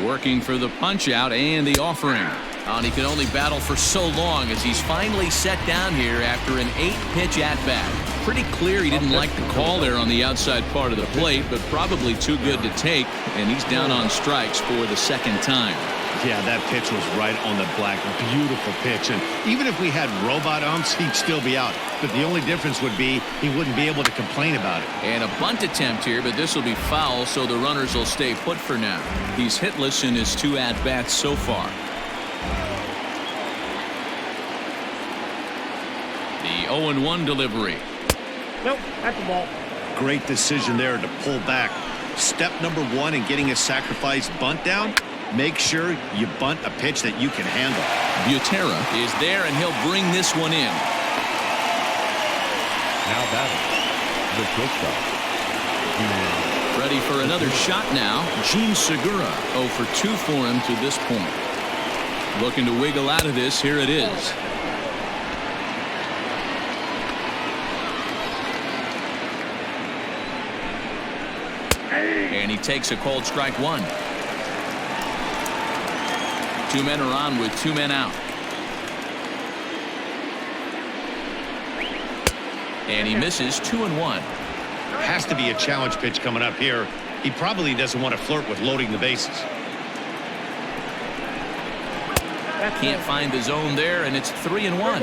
Working for the punch-out and the offering. And he can only battle for so long as he's finally set down here after an 8-pitch at-bat. Pretty clear he didn't like the call there on the outside part of the plate, but probably too good to take, and he's down on strikes for the second time. Yeah, that pitch was right on the black. Beautiful pitch. And even if we had robot umps, he'd still be out. But the only difference would be he wouldn't be able to complain about it. And a bunt attempt here, but this will be foul, so the runners will stay put for now. He's hitless in his 2 at-bats so far. The 0-1 delivery. Nope, that's the ball. Great decision there to pull back. Step number 1 in getting a sacrifice bunt down, make sure you bunt a pitch that you can handle. Butera is there, and he'll bring this one in. Now batting, the shortstop. Ready for another shot now. Gene Segura 0 for 2 for him to this point. Looking to wiggle out of this. Here it is. And he takes a called strike 1. 2 men are on with 2 men out. And he misses 2-1. Has to be a challenge pitch coming up here. He probably doesn't want to flirt with loading the bases. Can't find the zone there, and it's 3-1.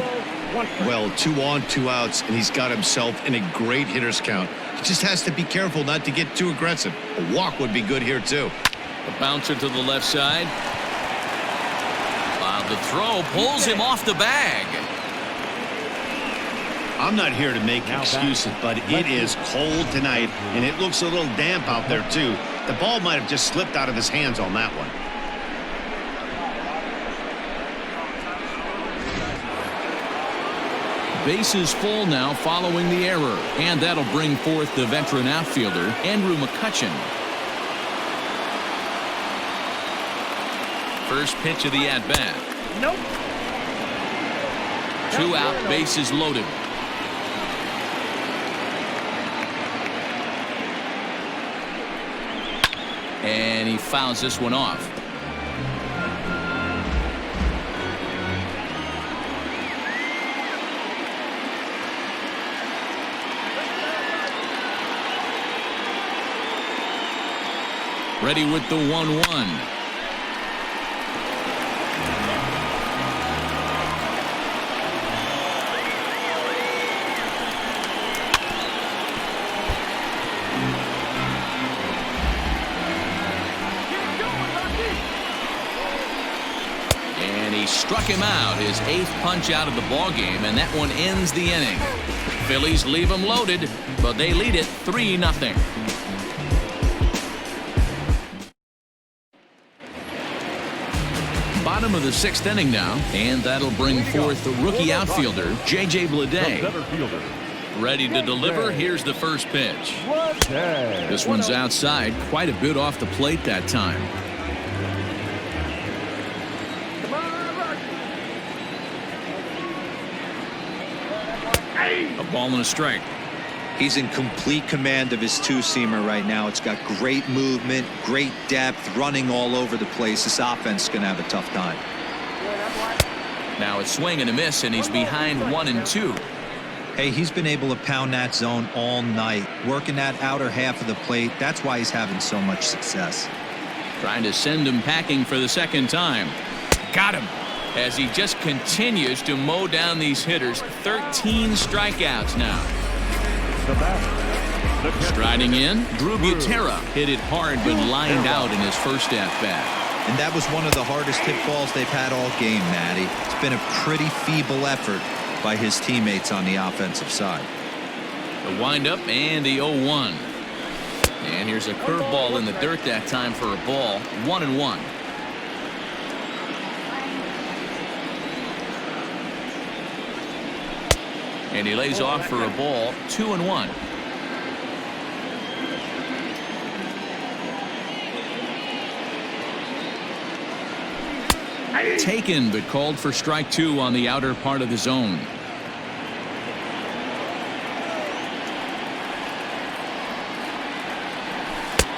Well, 2 on, 2 outs, and he's got himself in a great hitter's count. He just has to be careful not to get too aggressive. A walk would be good here, too. A bouncer to the left side. The throw pulls him off the bag. I'm not here to make excuses, but it is cold tonight, and it looks a little damp out there, too. The ball might have just slipped out of his hands on that one. Bases full now following the error, and that'll bring forth the veteran outfielder, Andrew Mccutchen. First pitch of the at-bat. Nope. 2 out, bases loaded. And he fouls this one off. Ready with the 1-1. struck him out, his 8th punch out of the ball game, and that one ends the inning. Phillies leave him loaded, but they lead it 3-0. Bottom of the 6th inning now, and that'll bring forth the rookie outfielder J.J. Bleday. Ready to deliver. Here's the first pitch. This one's outside, quite a bit off the plate that time. A ball and a strike. He's in complete command of his two-seamer right now. It's got great movement, great depth, running all over the place. This offense is going to have a tough time. Now a swing and a miss, and he's behind 1-2. Hey, he's been able to pound that zone all night, working that outer half of the plate. That's why he's having so much success. Trying to send him packing for the second time. Got him. As he just continues to mow down these hitters. 13 strikeouts now. Striding in, Drew Butera hit it hard but lined out in his first at-bat. And that was one of the hardest hit balls they've had all game, Matty. It's been a pretty feeble effort by his teammates on the offensive side. The windup and the 0-1. And here's a curveball in the dirt that time for a ball. 1-1. And he lays off for a ball. 2-1. Taken, but called for strike 2 on the outer part of the zone.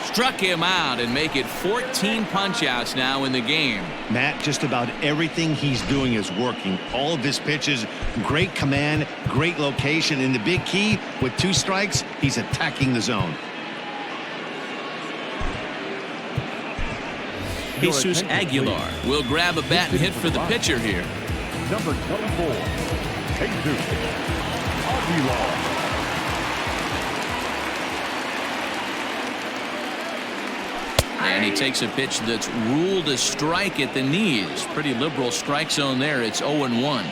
Struck him out and make it 14 punch-outs now in the game. Matt, just about everything he's doing is working. All of his pitches, great command, great location, and the big key, with 2 strikes, he's attacking the zone. Jesus Aguilar will grab a bat and hit for the pitcher here. Number 24, Jesus Aguilar. And he takes a pitch that's ruled a strike at the knees. Pretty liberal strike zone there. It's 0-1.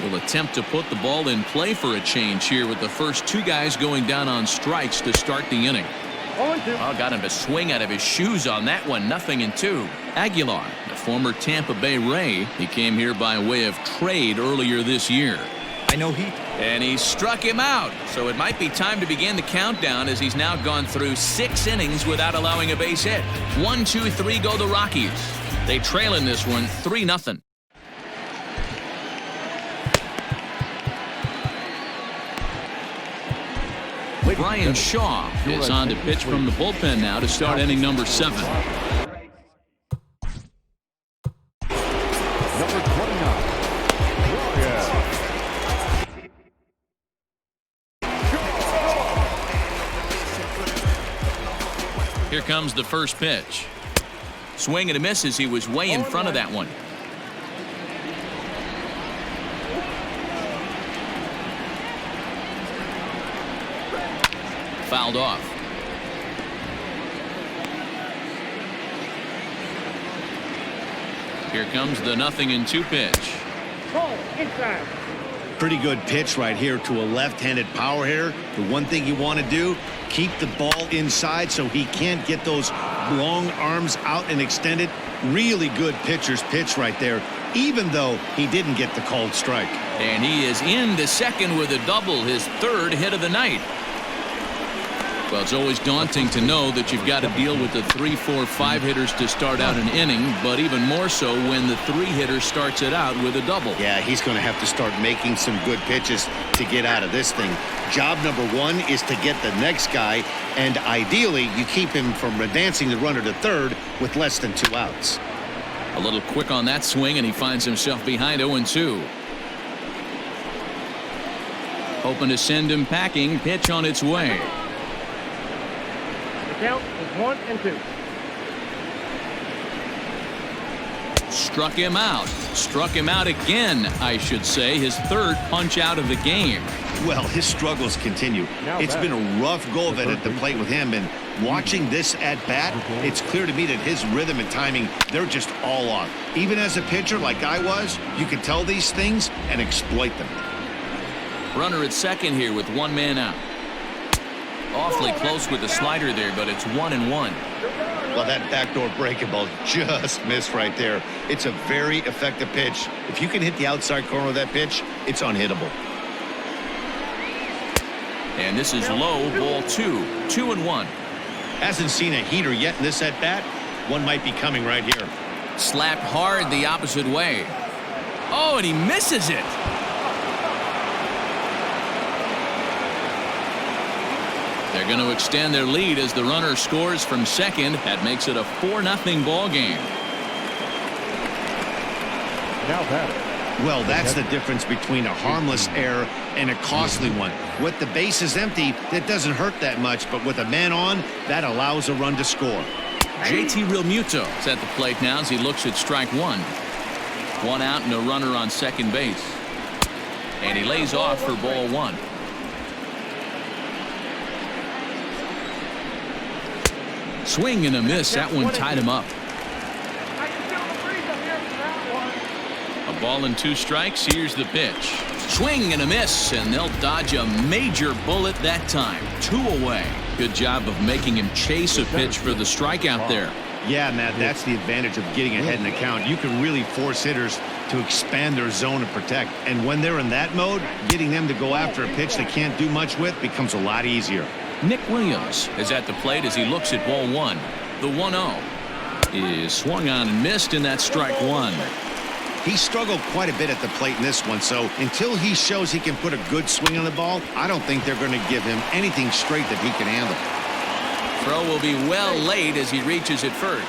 Will attempt to put the ball in play for a change here with the first 2 guys going down on strikes to start the inning. Oh, got him to swing out of his shoes on that one. 0-2. Aguilar, the former Tampa Bay Ray. He came here by way of trade earlier this year. I know And he struck him out. So it might be time to begin the countdown as he's now gone through 6 innings without allowing a base hit. 1, 2, 3 go the Rockies. They trail in this one 3-0. Brian Shaw is on to pitch from the bullpen now to start inning number 7. Number 29. Here comes the first pitch. Swing and a miss as he was way in front of that one. Fouled off. Here comes the 0-2 pitch. Pretty good pitch right here to a left-handed power hitter. The one thing you want to do, keep the ball inside so he can't get those long arms out and extended. Really good pitcher's pitch right there, even though he didn't get the called strike. And he is in the second with a double, his 3rd hit of the night. Well, it's always daunting to know that you've got to deal with the 3, 4, 5 hitters to start out an inning, but even more so when the 3 hitter starts it out with a double. Yeah, he's going to have to start making some good pitches to get out of this thing. Job number 1 is to get the next guy, and ideally you keep him from advancing the runner to 3rd with less than 2 outs. A little quick on that swing, and he finds himself behind 0-2. Hoping to send him packing. Pitch on its way. Count is 1-2. Struck him out. Struck him out again, I should say. His 3rd punch out of the game. Well, his struggles continue. It's been a rough go of it at the plate with him, and watching this at bat, it's clear to me that his rhythm and timing, they're just all off. Even as a pitcher like I was, you can tell these things and exploit them. Runner at second here with one man out. Awfully close with the slider there, but it's 1-1. Well, that backdoor breaking ball just missed right there. It's a very effective pitch. If you can hit the outside corner of that pitch, it's unhittable. And this is low, ball 2. 2-1. Hasn't seen a heater yet in this at bat. One might be coming right here. Slapped hard the opposite way. Oh, and he misses it. They're going to extend their lead as the runner scores from second. That makes it a 4-0 ball game. Now batter. Well, that's the difference between a harmless error and a costly one. With the bases empty, that doesn't hurt that much, but with a man on, that allows a run to score. JT Realmuto is at the plate now as he looks at strike one. One out and a runner on second base. And he lays off for ball 1. Swing and a miss. That one tied him up. A ball and 2 strikes. Here's the pitch. Swing and a miss, and they'll dodge a major bullet that time. 2 away. Good job of making him chase a pitch for the strikeout there. Yeah, Matt, that's the advantage of getting ahead in the count. You can really force hitters to expand their zone and protect. And when they're in that mode, getting them to go after a pitch they can't do much with becomes a lot easier. Nick Williams is at the plate as he looks at ball 1. The 1-0 is swung on and missed, and that's strike 1. He struggled quite a bit at the plate in this one, so until he shows he can put a good swing on the ball, I don't think they're going to give him anything straight that he can handle. Throw will be well laid as he reaches it first.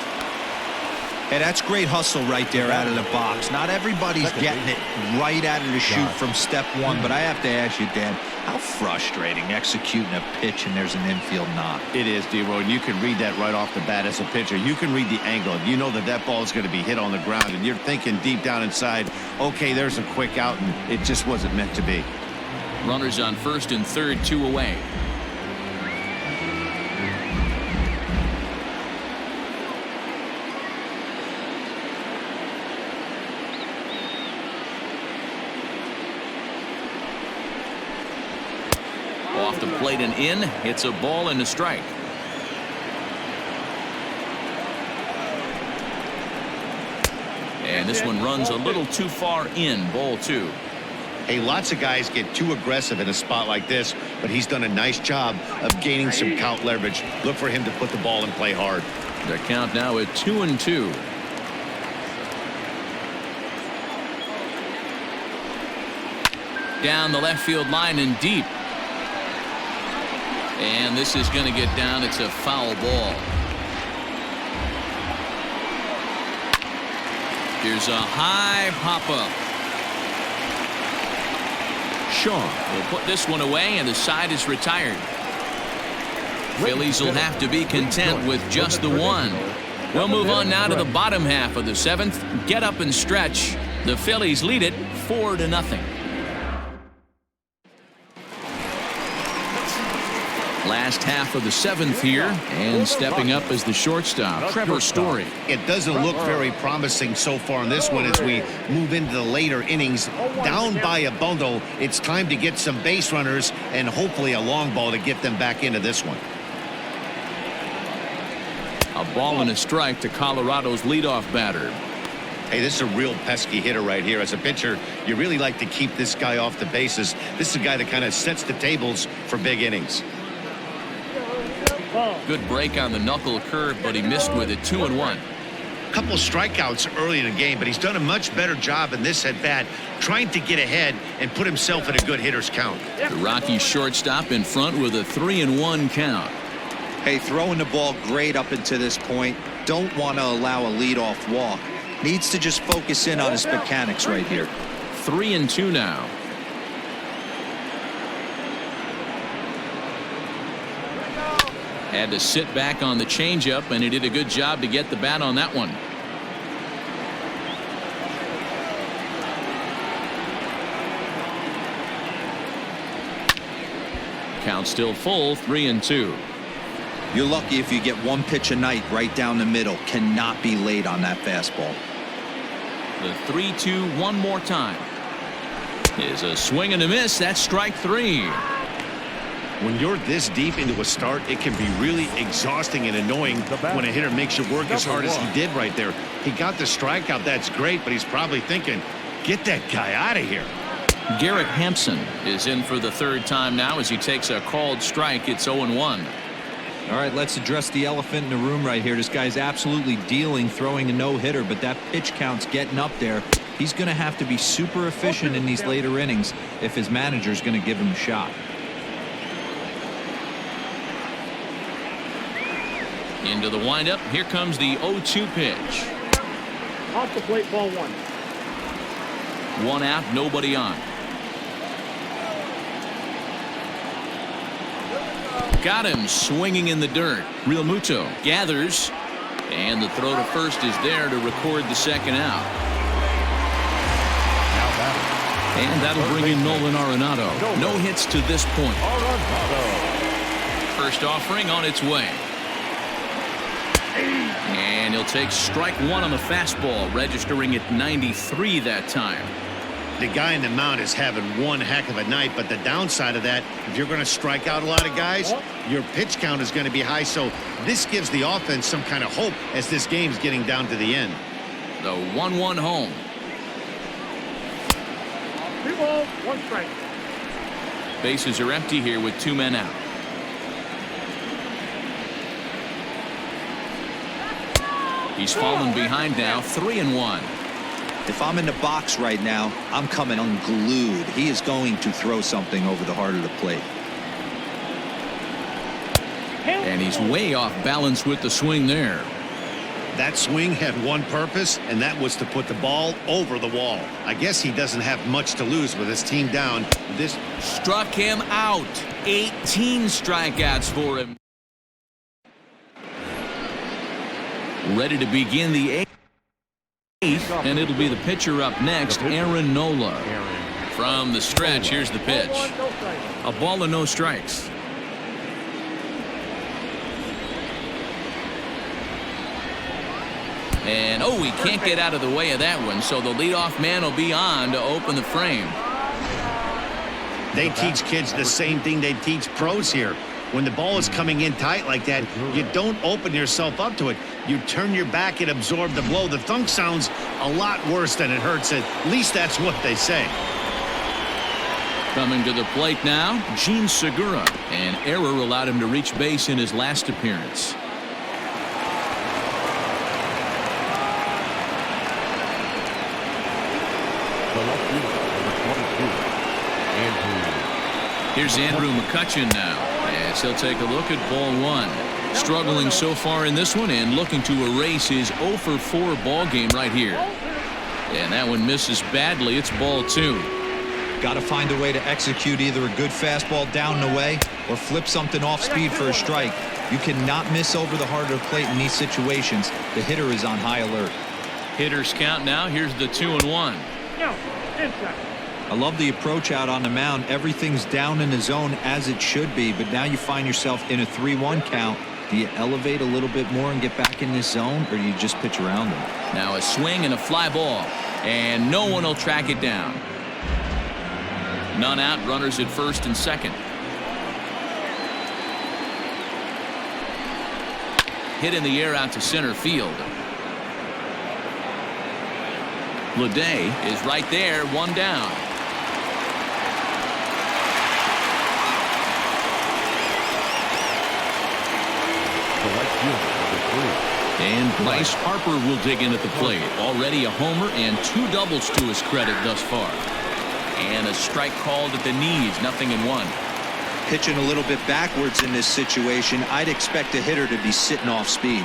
Hey, that's great hustle right there out of the box. Not everybody's getting it right out of the chute from step one, but I have to ask you, Dan, how frustrating executing a pitch and there's an infield knock. It is, D-Roy, and you can read that right off the bat as a pitcher. You can read the angle. You know that that ball is going to be hit on the ground, and you're thinking deep down inside, okay, there's a quick out, and it just wasn't meant to be. Runners on first and third, 2 away. Off the plate and in. It's a ball and a strike. And this one runs a little too far in. Ball 2. Hey, lots of guys get too aggressive in a spot like this, but he's done a nice job of gaining some count leverage. Look for him to put the ball in play hard. Their count now at 2-2. Down the left field line and deep. And this is going to get down. It's a foul ball. Here's a high pop-up. Shaw will put this one away, and the side is retired. Phillies will have to be content with just the one. We'll move on now to the bottom half of the 7th. Get up and stretch. The Phillies lead it 4-0. Last half of the 7th here, and stepping up as the shortstop, Trevor Story. It doesn't look very promising so far in this one as we move into the later innings. Down by a bundle, it's time to get some base runners and hopefully a long ball to get them back into this one. A ball and a strike to Colorado's leadoff batter. Hey, this is a real pesky hitter right here. As a pitcher, you really like to keep this guy off the bases. This is a guy that kind of sets the tables for big innings. Good break on the knuckle curve, but he missed with it. 2-1. Couple strikeouts early in the game, but he's done a much better job in this at bat trying to get ahead and put himself in a good hitter's count. The Rockies shortstop in front with a 3-1 count. Hey, throwing the ball great up until this point. Don't want to allow a leadoff walk. Needs to just focus in on his mechanics right here. 3-2 now. Had to sit back on the changeup, and he did a good job to get the bat on that one. Count still full, 3-2. You're lucky if you get one pitch a night right down the middle. Cannot be late on that fastball. The 3-2 one more time. Is a swing and a miss. That's strike 3. When you're this deep into a start, it can be really exhausting and annoying when a hitter makes you work as hard as he did right there. He got the strikeout. That's great, but he's probably thinking, get that guy out of here. Garrett Hampson is in for the 3rd time now as he takes a called strike. It's 0-1. All right, let's address the elephant in the room right here. This guy's absolutely dealing throwing a no-hitter, but that pitch count's getting up there. He's going to have to be super efficient in these later innings if his manager's going to give him a shot. Into the windup. Here comes the 0-2 pitch. Off the plate, ball 1. 1 out, nobody on. Got him swinging in the dirt. Real Muto gathers, and the throw to first is there to record the 2nd out. And that'll bring in Nolan Arenado. No hits to this point. First offering on its way. And he'll take strike 1 on the fastball, registering at 93 that time. The guy in the mound is having one heck of a night, but the downside of that, if you're going to strike out a lot of guys, your pitch count is going to be high. So this gives the offense some kind of hope as this game's getting down to the end. The 1-1 home. 2 balls, 1 strike. Bases are empty here with 2 men out. He's fallen behind now, 3-1. If I'm in the box right now, I'm coming unglued. He is going to throw something over the heart of the plate. And he's way off balance with the swing there. That swing had one purpose, and that was to put the ball over the wall. I guess he doesn't have much to lose with his team down. This struck him out. 18 strikeouts for him. Ready to begin the 8th, and it'll be the pitcher up next, Aaron Nola. From the stretch, here's the pitch. A ball and no strikes. And oh, he can't get out of the way of that one, so the leadoff man will be on to open the frame. They teach kids the same thing they teach pros here. When the ball is coming in tight like that, you don't open yourself up to it. You turn your back and absorb the blow. The thunk sounds a lot worse than it hurts. At least that's what they say. Coming to the plate now, Gene Segura. An error allowed him to reach base in his last appearance. Here's Andrew Mccutchen now, as he'll take a look at ball 1. Struggling so far in this one and looking to erase his 0-for-4 ball game right here. And that one misses badly. It's ball 2. Got to find a way to execute either a good fastball down the way or flip something off speed for a strike. You cannot miss over the heart of the plate in these situations. The hitter is on high alert. Hitters count now. Here's the 2-1. No, inside. I love the approach out on the mound. Everything's down in the zone as it should be, but now you find yourself in a 3-1 count. Do you elevate a little bit more and get back in this zone, or do you just pitch around them? Now a swing and a fly ball, and no one will track it down. None out, runners at first and second. Hit in the air out to center field. Leday is right there, 1 down. And Bryce Harper will dig in at the plate. Already a homer and 2 doubles to his credit thus far. And a strike called at the knees, 0-1. Pitching a little bit backwards in this situation, I'd expect a hitter to be sitting off speed.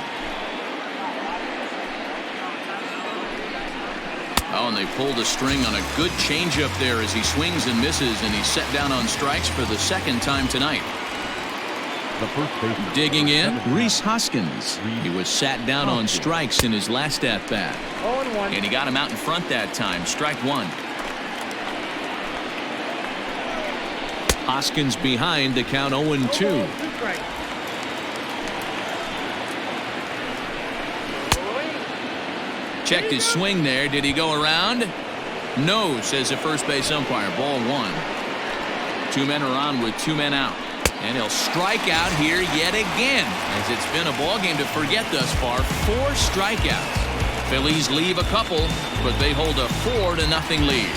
Oh, and they pulled a string on a good changeup there as he swings and misses, and he's set down on strikes for the 2nd time tonight. Digging in, Rhys Hoskins. He was sat down on strikes in his last at-bat. And he got him out in front that time. Strike 1. Hoskins behind to count 0-2. 2 strikes. Checked his swing there. Did he go around? No, says the first base umpire. Ball 1. 2 men are on with 2 men out. And he'll strike out here yet again, as it's been a ball game to forget thus far. 4 strikeouts. Phillies leave a couple, but they hold a 4-0 lead.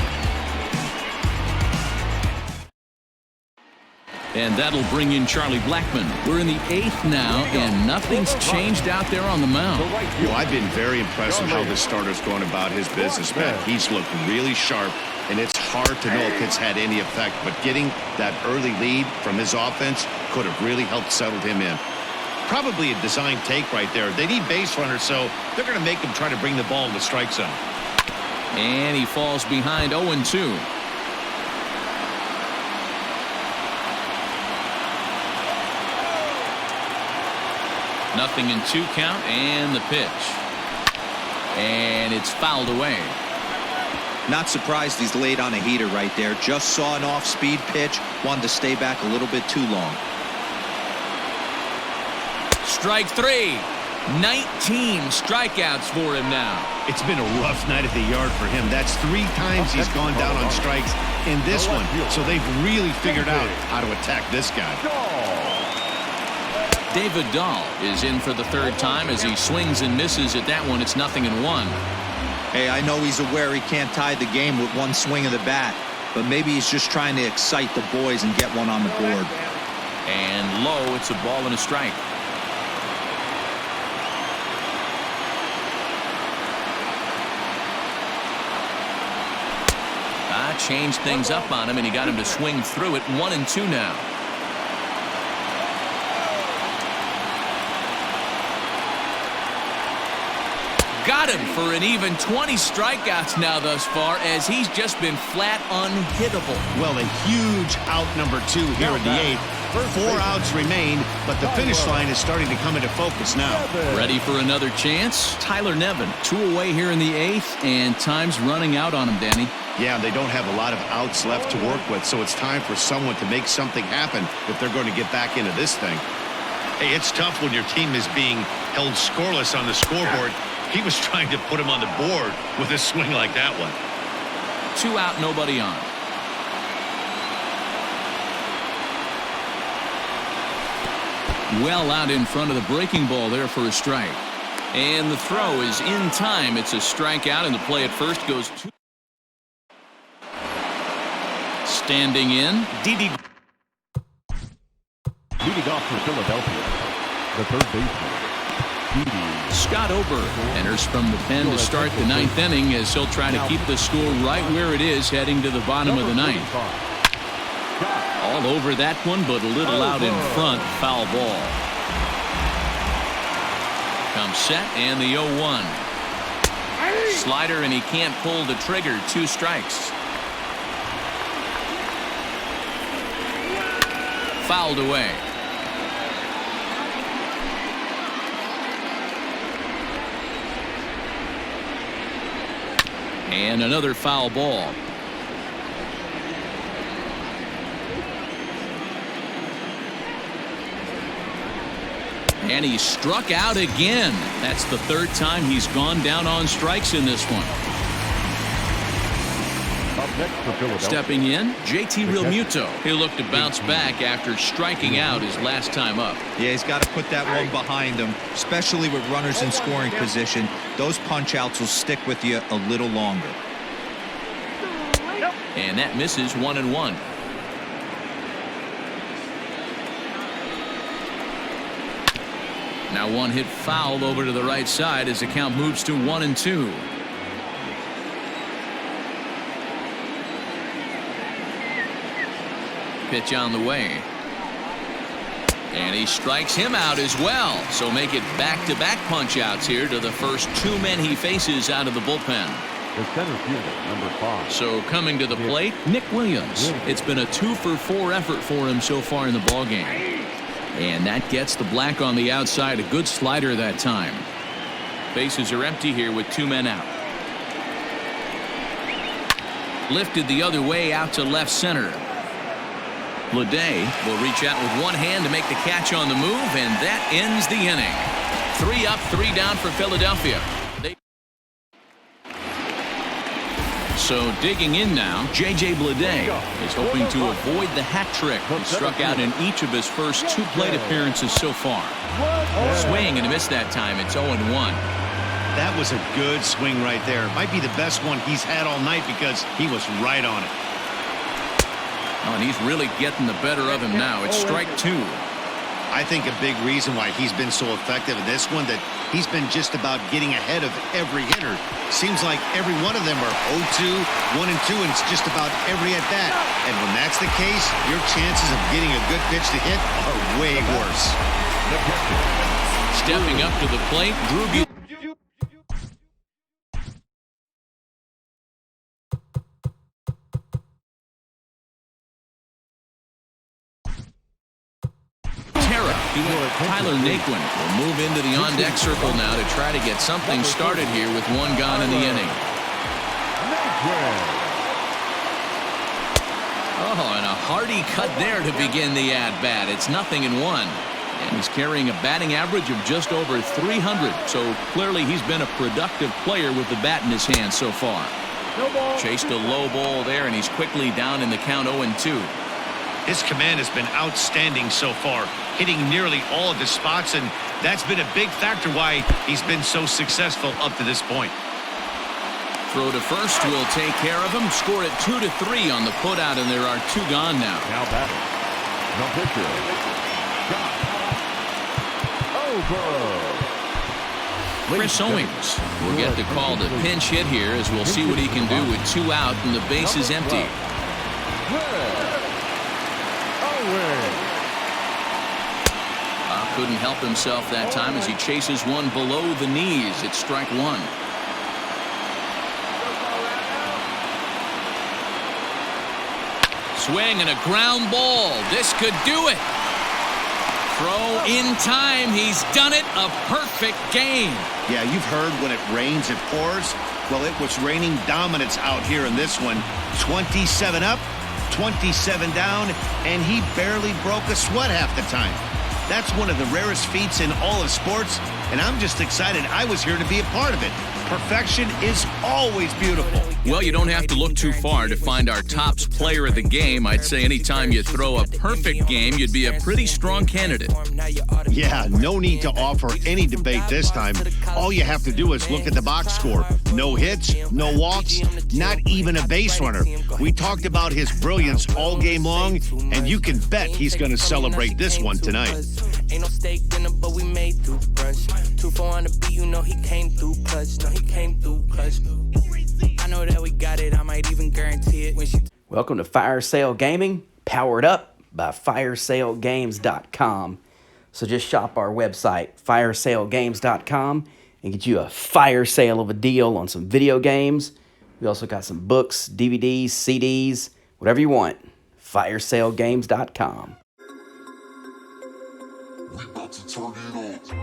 And that'll bring in Charlie Blackmon. We're in the 8th now, and nothing's changed out there on the mound. Well, I've been very impressed with how this starter's going about his business, man. He's looked really sharp, and it's hard to know if it's had any effect. But getting that early lead from his offense could have really helped settle him in. Probably a design take right there. They need base runners, so they're going to make him try to bring the ball in the strike zone. And he falls behind 0-2. Nothing in 2 count, and the pitch. And it's fouled away. Not surprised he's laid on a heater right there. Just saw an off-speed pitch. Wanted to stay back a little bit too long. Strike 3. 19 strikeouts for him now. It's been a rough night at the yard for him. That's 3 times he's gone down on strikes in this one. So they've really figured out how to attack this guy. David Dahl is in for the 3rd time as he swings and misses at that one. It's 0-1. Hey, I know he's aware he can't tie the game with 1 swing of the bat, but maybe he's just trying to excite the boys and get one on the board. And low, it's a ball and a strike. Changed things up on him, and he got him to swing through it. 1-2 now. Got him for an even 20 strikeouts now thus far, as he's just been flat unhittable. Well, a huge out number 2 here in the 8th. 4 outs remain, but the finish line is starting to come into focus now. Ready for another chance? Tyler Nevin, 2 away here in the 8th, and time's running out on him, Danny. Yeah, they don't have a lot of outs left to work with, so it's time for someone to make something happen if they're going to get back into this thing. Hey, it's tough when your team is being held scoreless on the scoreboard. He was trying to put him on the board with a swing like that one. 2 out, nobody on. Well out in front of the breaking ball there for a strike. And the throw is in time. It's a strikeout, and the play at first goes 2. Standing in, Didi. Leading off for Philadelphia, the 3rd baseman, Didi. Scott Ober enters from the pen to start the 9th inning, as he'll try to keep the score right where it is heading to the bottom of the 9th. All over that one, but a little out in front. Foul ball. Comes set, and the 0-1. Slider, and he can't pull the trigger. 2 strikes. Fouled away. And another foul ball. And he struck out again. That's the 3rd time he's gone down on strikes in this one. Up next for Philadelphia. Stepping in, JT Realmuto. He looked to bounce back after striking out his last time up. Yeah, he's got to put that one behind him, especially with runners in scoring position. Those punch-outs will stick with you a little longer. And that misses. 1-1. Now 1 hit foul over to the right side as the count moves to 1-2. Pitch on the way. And he strikes him out as well. So make it back-to-back punch-outs here to the first 2 men he faces out of the bullpen. The center fielder, number 5. So coming to the plate, Nick Williams. It's been a 2-for-4 effort for him so far in the ballgame. And that gets the black on the outside. A good slider that time. Bases are empty here with 2 men out. Lifted the other way out to left center. Bleday will reach out with one hand to make the catch on the move, and that ends the inning. 3 up, 3 down for Philadelphia. So digging in now, J.J. Bleday is hoping to avoid the hat trick. He struck out in each of his first 2 plate appearances so far. Swing and a miss that time. It's 0-1. That was a good swing right there. Might be the best one he's had all night because he was right on it. Oh, and he's really getting the better of him now. It's strike 2. I think a big reason why he's been so effective in this one, that he's been just about getting ahead of every hitter. Seems like every one of them are 0-2, 1-2, and it's just about every at-bat. And when that's the case, your chances of getting a good pitch to hit are way worse. Stepping up to the plate, Drew. Tyler Naquin will move into the on-deck circle now to try to get something started here with 1 gone in the inning. Oh, and a hearty cut there to begin the at-bat. It's 0-1. And he's carrying a batting average of just over 300. So clearly he's been a productive player with the bat in his hand so far. Chased a low ball there, and he's quickly down in the count 0-2. His command has been outstanding so far, hitting nearly all of the spots, and that's been a big factor why he's been so successful up to this point. Throw to first will take care of him. Score it 2-3 on the putout, and there are 2 gone now. Now batting, the pitcher, Chris Owings will get the call to pinch hit here, as we'll see what he can do with 2 out and the base is empty. Couldn't help himself that time as he chases one below the knees. It's strike 1. Swing and a ground ball. This could do it. Throw in time. He's done it. A perfect game. Yeah, you've heard when it rains, it pours. Well, it was raining dominance out here in this one. 27 up, 27 down, and he barely broke a sweat half the time. That's one of the rarest feats in all of sports, and I'm just excited I was here to be a part of it. Perfection is always beautiful. Well, you don't have to look too far to find our tops player of the game. I'd say anytime you throw a perfect game, you'd be a pretty strong candidate. Yeah, no need to offer any debate this time. All you have to do is look at the box score. No hits, no walks, not even a base runner. We talked about his brilliance all game long, and you can bet he's going to celebrate this one tonight. Ain't no steak dinner, but we made through brunch. 2-4 B, you know he came through clutch. No, he came through clutch. I know that we got it. I might even guarantee it when she. Welcome to Fire Sale Gaming, powered up by firesalegames.com. So just shop our website, firesalegames.com, and get you a fire sale of a deal on some video games. We also got some books, DVDs, CDs, whatever you want. Firesalegames.com. We about to turn it on.